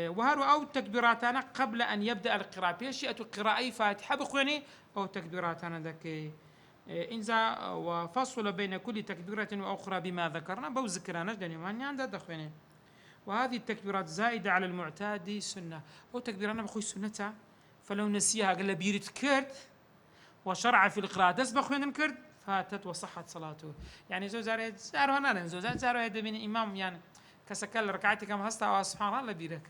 S1: وهارو أو تكبيراتنا قبل أن يبدأ القراءة بيشيئة قراءة فاتحة بخواني أو تكبيراتنا ذكي إنزا وفصل بين كل تكبيرة وأخرى بما ذكرنا بو ذكرنا جدني ما عندها دخواني. وهذه التكبيرات زائدة على المعتاد سنة أو تكبيرنا بخوي سنتها فلو نسيها قال بيرت كرت وشرع في القراءة دس بخوين كرت فاتت وصحت صلاته. يعني زارو هنا زارو هذا من إمام يعني كسكال ركعتي كم هستا سبحان الله بيرك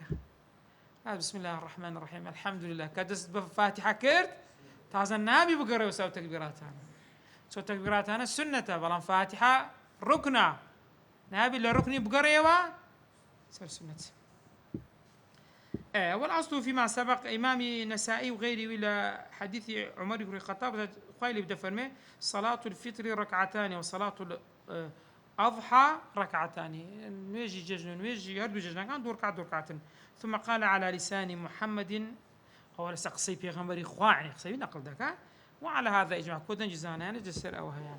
S1: بسم الله الرحمن الرحيم الحمد لله كدس بفاتحة كرت تازن النبي بقرأ وسوي تكبيراتنا سو تكبيراتنا سنة بلان فاتحة ركنة نبي لركني بقرأ سر سنة. والأصل فيما سبق إمام نسائي وغيره إلى حديث عمر بن الخطاب قال بدفرمه صلاة الفطر ركعتان وصلاة الأضحى ركعتان نيجي ججن نيجي هردو ججن كان دور ركعتين. ثم قال على لسان محمد أو سقسي بيغمبري خواعني قصي نقل ذاك وعلى هذا إجماع كودن جزانا يعني جسر أو هيان.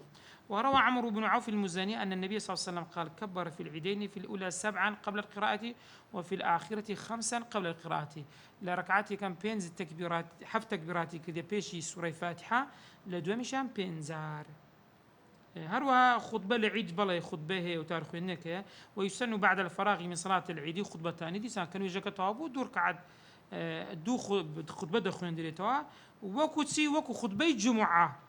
S1: وروى عمرو بن عوف المزني أن النبي صلى الله عليه وسلم قال كبر في العيدين في الأولى 7 قبل القراءة وفي الآخرة 5 قبل القراءة. لركعتي كان بينز التكبيرات حف تكبيراتي كذا بيشي سورة فاتحة لدومشان بينزار هروها خطبة العيد بلا خطبة هي وتاريخ النكهة. ويسن بعد الفراغ من صلاة العيد خطبتان دي سان كانوا يجاك توابو دور قعد دو خطبة دخلين ديريتوا وكو تسي وكو خطبة جمعة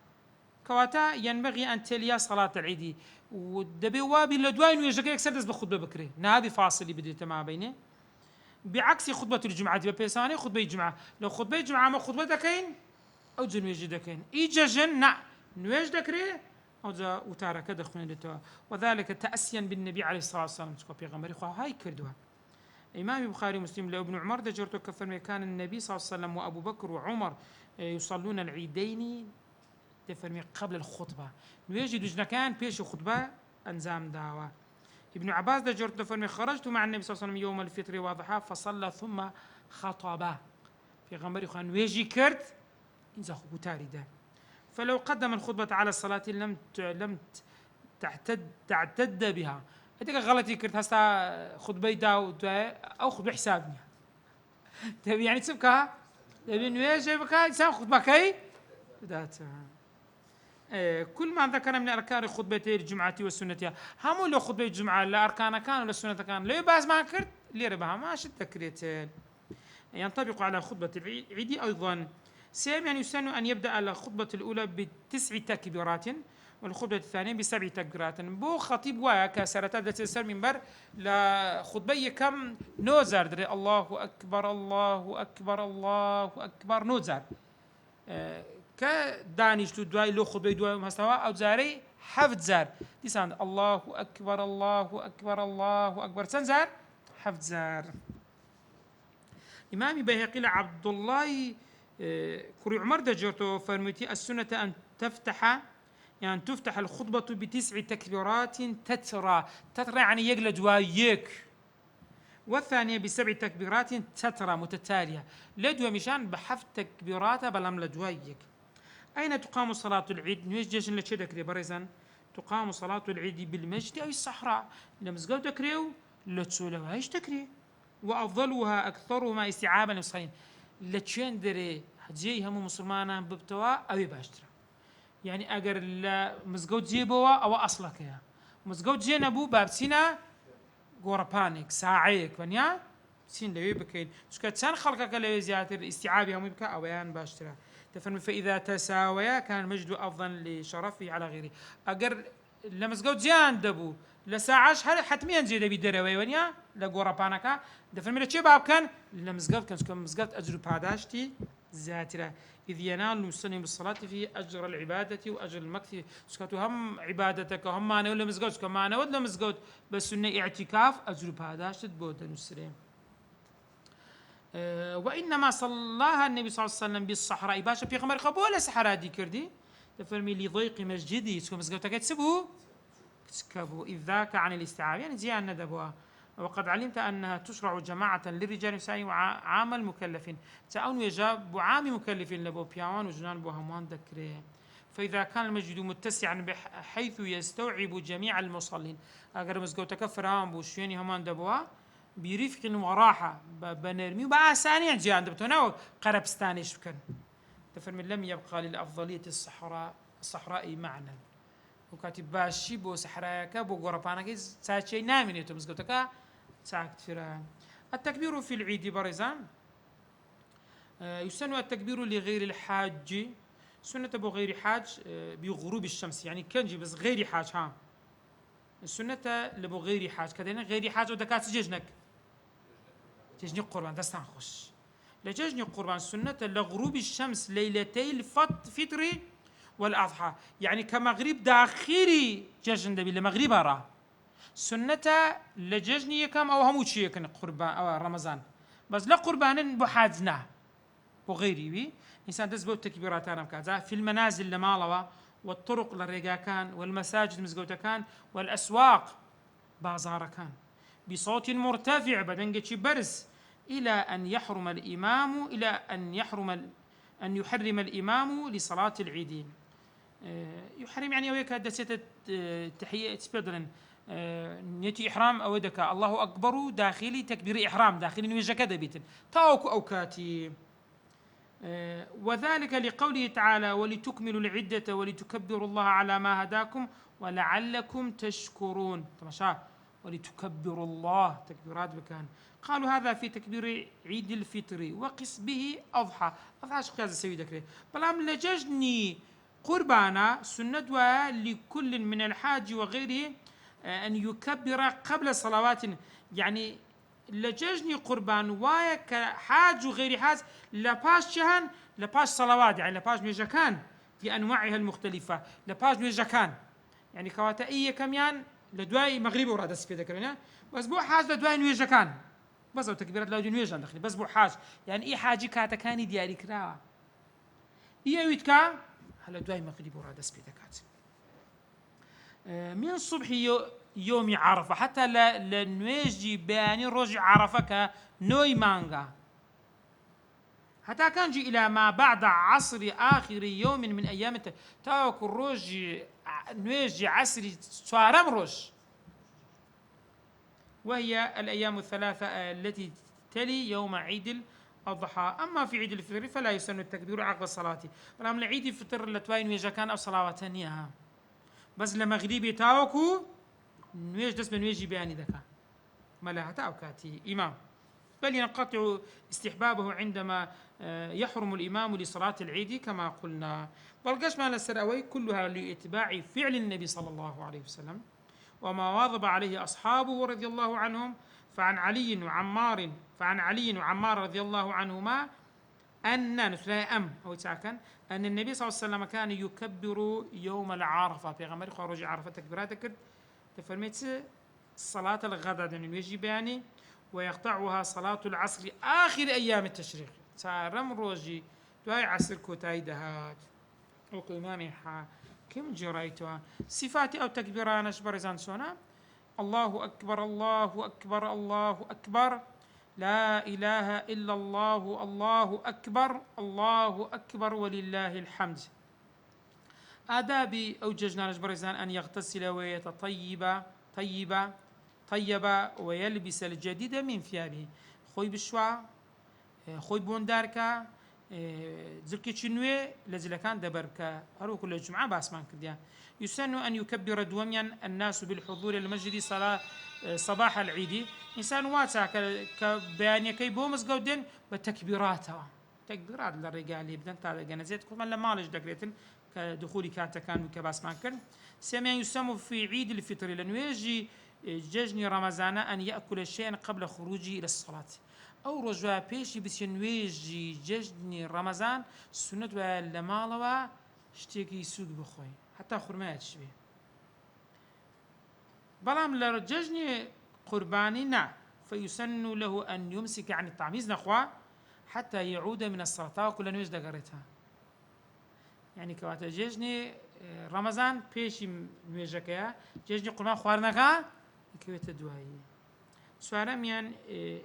S1: كواتا ينبغي أن تليا صلاة العيد ودبي وابي لدواين ويجاك يكسر بخطبة بكري نابي فاصل بديت ما بينه بعكس خطبة الجمعة ببيساني خطبة الجمعة لو خطبة الجمعة ما خطبة دكين أو جنويج دكين إيجا جن نا نويج دكري أو ذا وتارك دخلين ديتوا وذلك تأسيا بالنبي عليه الصلاة والسلام تكو بيغمري خو هاي كردوها إمام البخاري ومسلم لابن عمر دجرته كفر كان النبي صلى الله عليه وسلم وأبو بكر وعمر يصلون العيدين تفرمي قبل الخطبة نويجي دجنا كان بيش خطبة أنزام دعوة ابن عباس دجرته فرمي خرجت مع النبي صلى الله عليه وسلم يوم الفطر والضحى فصلى ثم خطب في غمري خان نويجي كرت إنزا خبوتاري ده فلو قدم الخطبة على الصلاة لم تعتد بها هذيك غلطي كرت هسا خطبة داود أو خطبة حسابني تبي يعني تسبكها تبي نويجي بكا إنسان خطبة كي ذات كل ما ذكر من أركان خطبتي الجمعة والسنة هم لو خطبة الجمعة لا أركان كان ولا السنة كان ليه باز ما كرت ليه ربها ما شد تكريت ينطبق على خطبة العيد أيضا سيم يعني يسن أن يبدأ الخطبة الأولى ب9 تكبيرات والخطبة الثانية ب7 تكبيرات بو خطيب ويا كسرتات دتسر منبر لخطبة كم نوزر دري الله أكبر الله أكبر الله أكبر نوزر كدانش تدواي لو خطبة دواي مستوى أو زاري حفظ زار دي ساند الله أكبر الله أكبر الله أكبر سنزار حفظ زار إمامي بيهقي عبد الله كري عمر دجرته فرميتي السنة أن تفتح يعني تفتح الخطبة ب9 تكبيرات تترى يعني يقلد وايك والثانية ب7 تكبيرات تترى متتالية لدوا مشان بحف تكبيرات بلام لدوايك أين تقام صلاة العيد نويش جيشن لشي كري بريزان تقام صلاة العيد بالمجد أو الصحراء لمزقو تكريو لتسولوا هايش تكري وأفضلها أكثرهما استيعابا للصحيحين لتشين دري حجي هم مسلمان ببتوا أو باشترا يعني أجر مزقو جيبوا أو أصلك يا مزقو جينبو بابسينا غوربانيك ساعيك ونيا سين لوي بكين شكاتسان خلقك لوي زيادة استيعابي هم يبكى أويان باشترا تفهم فإذا تساويا كان المجد أفضل لشرفه على غيره أجر لمزقو جيان دبو لساعش هل حتميا زيد بيدروي ونيا لغوربانكا دفن من باب كان لمزقف كان مزقف أجر باداشتي زاترة إذ ينال المسلم بالصلاة في أجر العبادة وأجر المكث سكتوا هم عبادتك هم أنا ولا مزقوت كما أنا ولا مزقوت بس إنه اعتكاف أجر باداشت بودن السلام وإنما صلاها النبي صلى الله عليه وسلم بالصحراء باشا في غمر قبول صحراء دي كردي تفرمي لضيق مسجدي سكو مزقوتك تسبو تسكبوا إذ ذاك عن الاستيعاب يعني زيان ندبوها وقد علمت أنها تشرع جماعة للرجال والنساء وعام المكلفين تأون يجاب عام مكلفين لبو بياوان وجنان بو هموان ذكريه فإذا كان المسجد متسعا بحيث يستوعب جميع المصلين أقر مزقوتك فرام بو شويني هموان دبوها برفق وراحة بنرمي وبأساني جيان دبتونا قربستانيش بكن تفرمي لم يبقى للأفضلية الصحراء معنى وكاتب باشي بو صحراءك بو غوربانك ساشي نامين يتو مزقوتك ساكت فرا التكبير في العيد برزان يسن التكبير لغير الحاج سنة بو غير حاج بغروب الشمس يعني كنجي بس غير حاج ها السنة لبو غير حاج كدينا غير حاج ودكات جيجنك تجني قربان دستان خوش لججني قربان سنة لغروب الشمس ليلتي الفطر والأضحى يعني كمغرب داخلي ججن دبي لمغرب راه سنة لججني يكم أو هموشي يكن قربان أو رمضان بس لا قربان بحاجنا وغيري بي إنسان تزبط التكبيرات أنا بكذا في المنازل لمالوا والطرق للرجاكان والمساجد مزقوتكان والأسواق بازاركان بصوت مرتفع بدنجتش برز إلى أن يحرم الإمام أن يحرم الإمام لصلاة العيدين يحرم يعني ويك دسيت تحية سبدرن نيتي إحرام أو دك الله أكبر داخلي تكبير إحرام داخلي نوجه كذا بيتن تاوك أوكاتي وذلك لقوله تعالى ولتكملوا العدة ولتكبروا الله على ما هداكم ولعلكم تشكرون. تماشى ولتكبروا الله تكبيرات بكان. قالوا هذا في تكبير عيد الفطر وقس به أضحى. أضحى شقياز السوي ذكره بلام لججني قربانا سنة لكل من الحاج وغيره أن يكبر قبل صلوات، يعني لججني قربان وايا كحاج وغير حاج لباش شهن لباش صلوات، يعني لباش نوجكان في أنواعها المختلفة، لباش نوجكان يعني كواتائية كميان لدواي مغربي ورا دس في ذكرنا بس بو حاج لدواي نوجكان بس او تكبيرات لو نوجان داخلي بس بو حاج يعني اي حاجي كاتا كاني ديالي كرا اي ويتكا هلا دواي مغربي ورا دس في ذكرت من صبح يوم عرفة حتى لنويجي بياني رجع عرفة كنوي مانغا حتى كان جي إلى ما بعد عصر آخر يوم من أيام تاوك الروج نويجي عصر سوارم روج، وهي الأيام الثلاثة التي تلي يوم عيد الأضحى. أما في عيد الفطر فلا يسن التكبير عقب الصلاة، فلما عيد الفطر لتواين ويجا كان أو صلوات نيها بس لما غريبي تاوكو نويج دس بنويجي بياني ذكا ملا تاوكاتي إمام، بل ينقطع استحبابه عندما يحرم الإمام لصلاة العيد كما قلنا. والقش ما السراوي كلها لاتباع فعل النبي صلى الله عليه وسلم وما واظب عليه أصحابه رضي الله عنهم. فعن علي وعمار رضي الله عنهما أن نسلا أم أو تاكن أن النبي صلى الله عليه وسلم كان يكبر يوم العرفة في غمر خروج عرفة تكبيرات تفرميت صلاة الغداء يعني يجي بياني ويقطعها صلاة العصر آخر أيام التشريق تارم روجي دواي عصر كوتاي دهات وقيمامي كم جريتها صفات أو تكبيران أشبرزان سونا الله أكبر الله أكبر الله أكبر لا إله إلا الله الله أكبر الله أكبر ولله الحمد. آداب أو ججنا أشبرزان أن يغتسل ويتطيب طيب ويلبس الجديد من ثيابه خوي بشوا خوي بونداركا زلكي تشنوي لزلكان دبركا هرو كل الجمعة باسمان كديا. يسن أن يكبر دوميا الناس بالحضور المسجد صلاة صباح العيد إنسان واسع كبيان كي بومس قودين بتكبيراتها تكبيرات للرجال يبدأ تاع جنازات كل من لما لج دقيقتين كدخولي كاتا كانوا كباسمان كن. سمع يسمى في عيد الفطر لأنه يجي ججني رمضان أن يأكل شيئا قبل خروجه إلى الصلاة أو رجوع بيشي بسنويجي ججني رمضان سنة لمالوا شتيكي يسوق بخوي حتى خرمات شبه بلام لرججني قرباننا فيسن له أن يمسك عن التعميز نخوا حتى يعود من الصلاة وكل نويج دقرتها يعني كواتا ججني رمضان بيشي نويجكيا ججني قربان خوارنغا كويت الدواي. سؤال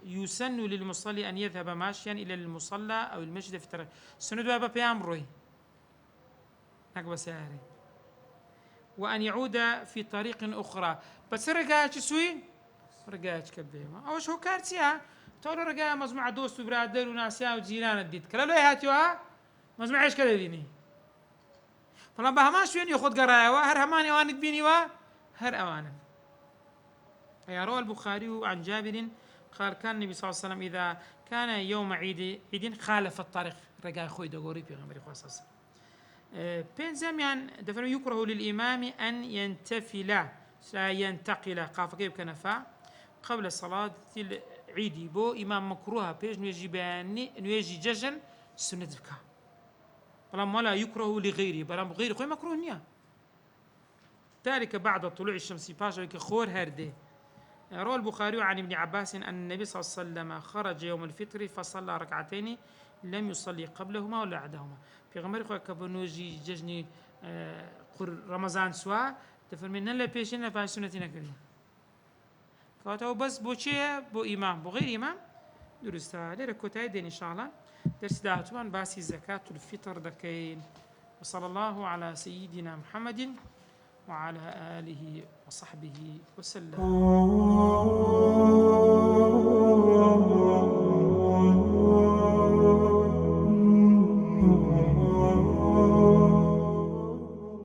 S1: يسن للمصلي أن يذهب ماشيا إلى المصلى أو المسجد في الطريق سنة دوا بيامروي نقبة سياري وأن يعود في طريق أخرى بس رجعت سوي رجعت كبيمة أو شو كارتيا تقول رجع مجموعة دوست وبرادر وناسيا وجيران الديت كلا لو هاتيوها مجموعة إيش كذا ديني فلما بهماش وين ياخذ قراية وهر هماني وان تبيني وهر أوانا. روى البخاري عن جابر قال كان النبي صلى الله عليه وسلم إذا كان يوم عيد خالف الطريق رجع خوي دغوري في غمر صلى الله عليه وسلم. بين زمان دفن يكره للإمام أن ينتفل سينتقل قاف كيف كنفا قبل صلاة العيد بو إمام مكروه بيج نيجي ججن سنة بكا بلام ولا يكره لغيره بلام غيره خوي مكروه نيا ذلك بعد طلوع الشمس باشا كخور هردي. روى البخاري عن ابن عباس أن النبي صلى الله عليه وسلم خرج يوم الفطر فصلى ركعتين لم يصلي قبلهما ولا بعدهما. في غمر خوي كبنوجي ججني رمضان سوا تفرمين لا بيشنا في سنتنا كذي فاتو بس بوشيه بو إمام بو غير إمام درستا لركوتاي دين إن شاء الله درس داتوان باسي زكاة الفطر دكين. وصلى الله على سيدنا محمد وعلى آله وصحبه وسلم.